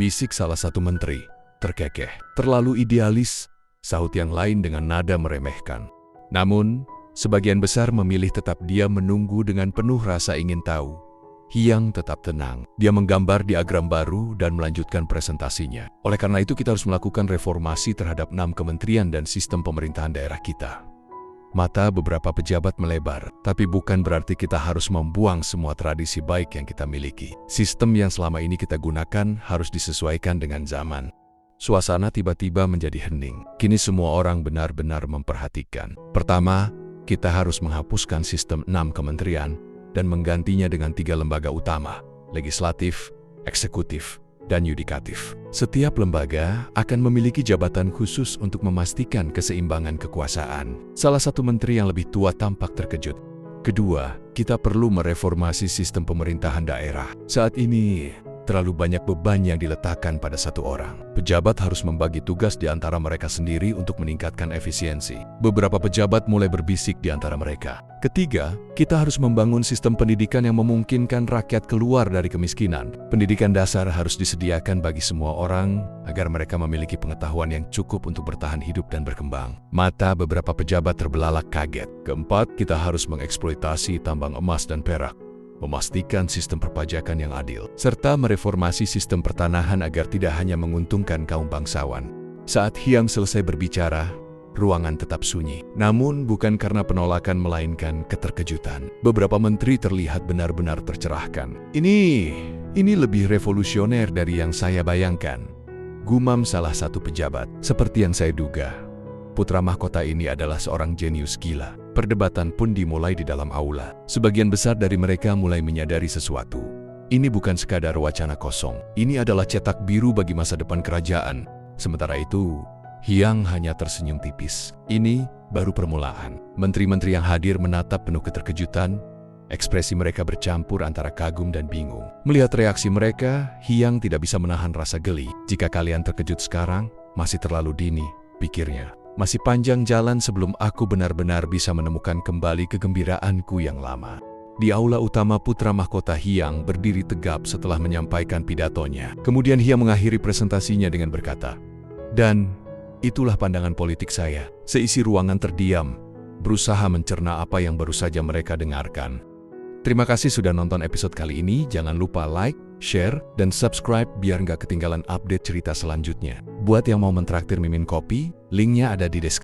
[SPEAKER 1] bisik salah satu menteri. Terkekeh, terlalu idealis, sahut yang lain dengan nada meremehkan. Namun, sebagian besar memilih tetap diam menunggu dengan penuh rasa ingin tahu. Hyang tetap tenang. Dia menggambar diagram baru dan melanjutkan presentasinya. Oleh karena itu kita harus melakukan reformasi terhadap 6 kementerian dan sistem pemerintahan daerah kita. Mata beberapa pejabat melebar, tapi bukan berarti kita harus membuang semua tradisi baik yang kita miliki. Sistem yang selama ini kita gunakan harus disesuaikan dengan zaman. Suasana tiba-tiba menjadi hening. Kini semua orang benar-benar memperhatikan. Pertama, kita harus menghapuskan sistem 6 kementerian dan menggantinya dengan 3 lembaga utama, legislatif, eksekutif, dan yudikatif. Setiap lembaga akan memiliki jabatan khusus untuk memastikan keseimbangan kekuasaan. Salah satu menteri yang lebih tua tampak terkejut. Kedua, kita perlu mereformasi sistem pemerintahan daerah. Saat ini, terlalu banyak beban yang diletakkan pada satu orang. Pejabat harus membagi tugas di antara mereka sendiri untuk meningkatkan efisiensi. Beberapa pejabat mulai berbisik di antara mereka. Ketiga, kita harus membangun sistem pendidikan yang memungkinkan rakyat keluar dari kemiskinan. Pendidikan dasar harus disediakan bagi semua orang agar mereka memiliki pengetahuan yang cukup untuk bertahan hidup dan berkembang. Mata beberapa pejabat terbelalak kaget. Keempat, kita harus mengeksploitasi tambang emas dan perak, memastikan sistem perpajakan yang adil, serta mereformasi sistem pertanahan agar tidak hanya menguntungkan kaum bangsawan. Saat Hyang selesai berbicara, ruangan tetap sunyi. Namun bukan karena penolakan melainkan keterkejutan. Beberapa menteri terlihat benar-benar tercerahkan. Ini lebih revolusioner dari yang saya bayangkan, gumam salah satu pejabat. Seperti yang saya duga, putra mahkota ini adalah seorang jenius gila. Perdebatan pun dimulai di dalam aula. Sebagian besar dari mereka mulai menyadari sesuatu. Ini bukan sekadar wacana kosong. Ini adalah cetak biru bagi masa depan kerajaan. Sementara itu, Hyang hanya tersenyum tipis. Ini baru permulaan. Menteri-menteri yang hadir menatap penuh keterkejutan. Ekspresi mereka bercampur antara kagum dan bingung. Melihat reaksi mereka, Hyang tidak bisa menahan rasa geli. Jika kalian terkejut sekarang, masih terlalu dini, pikirnya. Masih panjang jalan sebelum aku benar-benar bisa menemukan kembali kegembiraanku yang lama. Di aula utama putra mahkota Hyang berdiri tegap setelah menyampaikan pidatonya. Kemudian Hyang mengakhiri presentasinya dengan berkata, "Dan itulah pandangan politik saya." Seisi ruangan terdiam, berusaha mencerna apa yang baru saja mereka dengarkan. Terima kasih sudah nonton episode kali ini. Jangan lupa like, share, dan subscribe biar nggak ketinggalan update cerita selanjutnya. Buat yang mau mentraktir Mimin Kopi, linknya ada di deskripsi.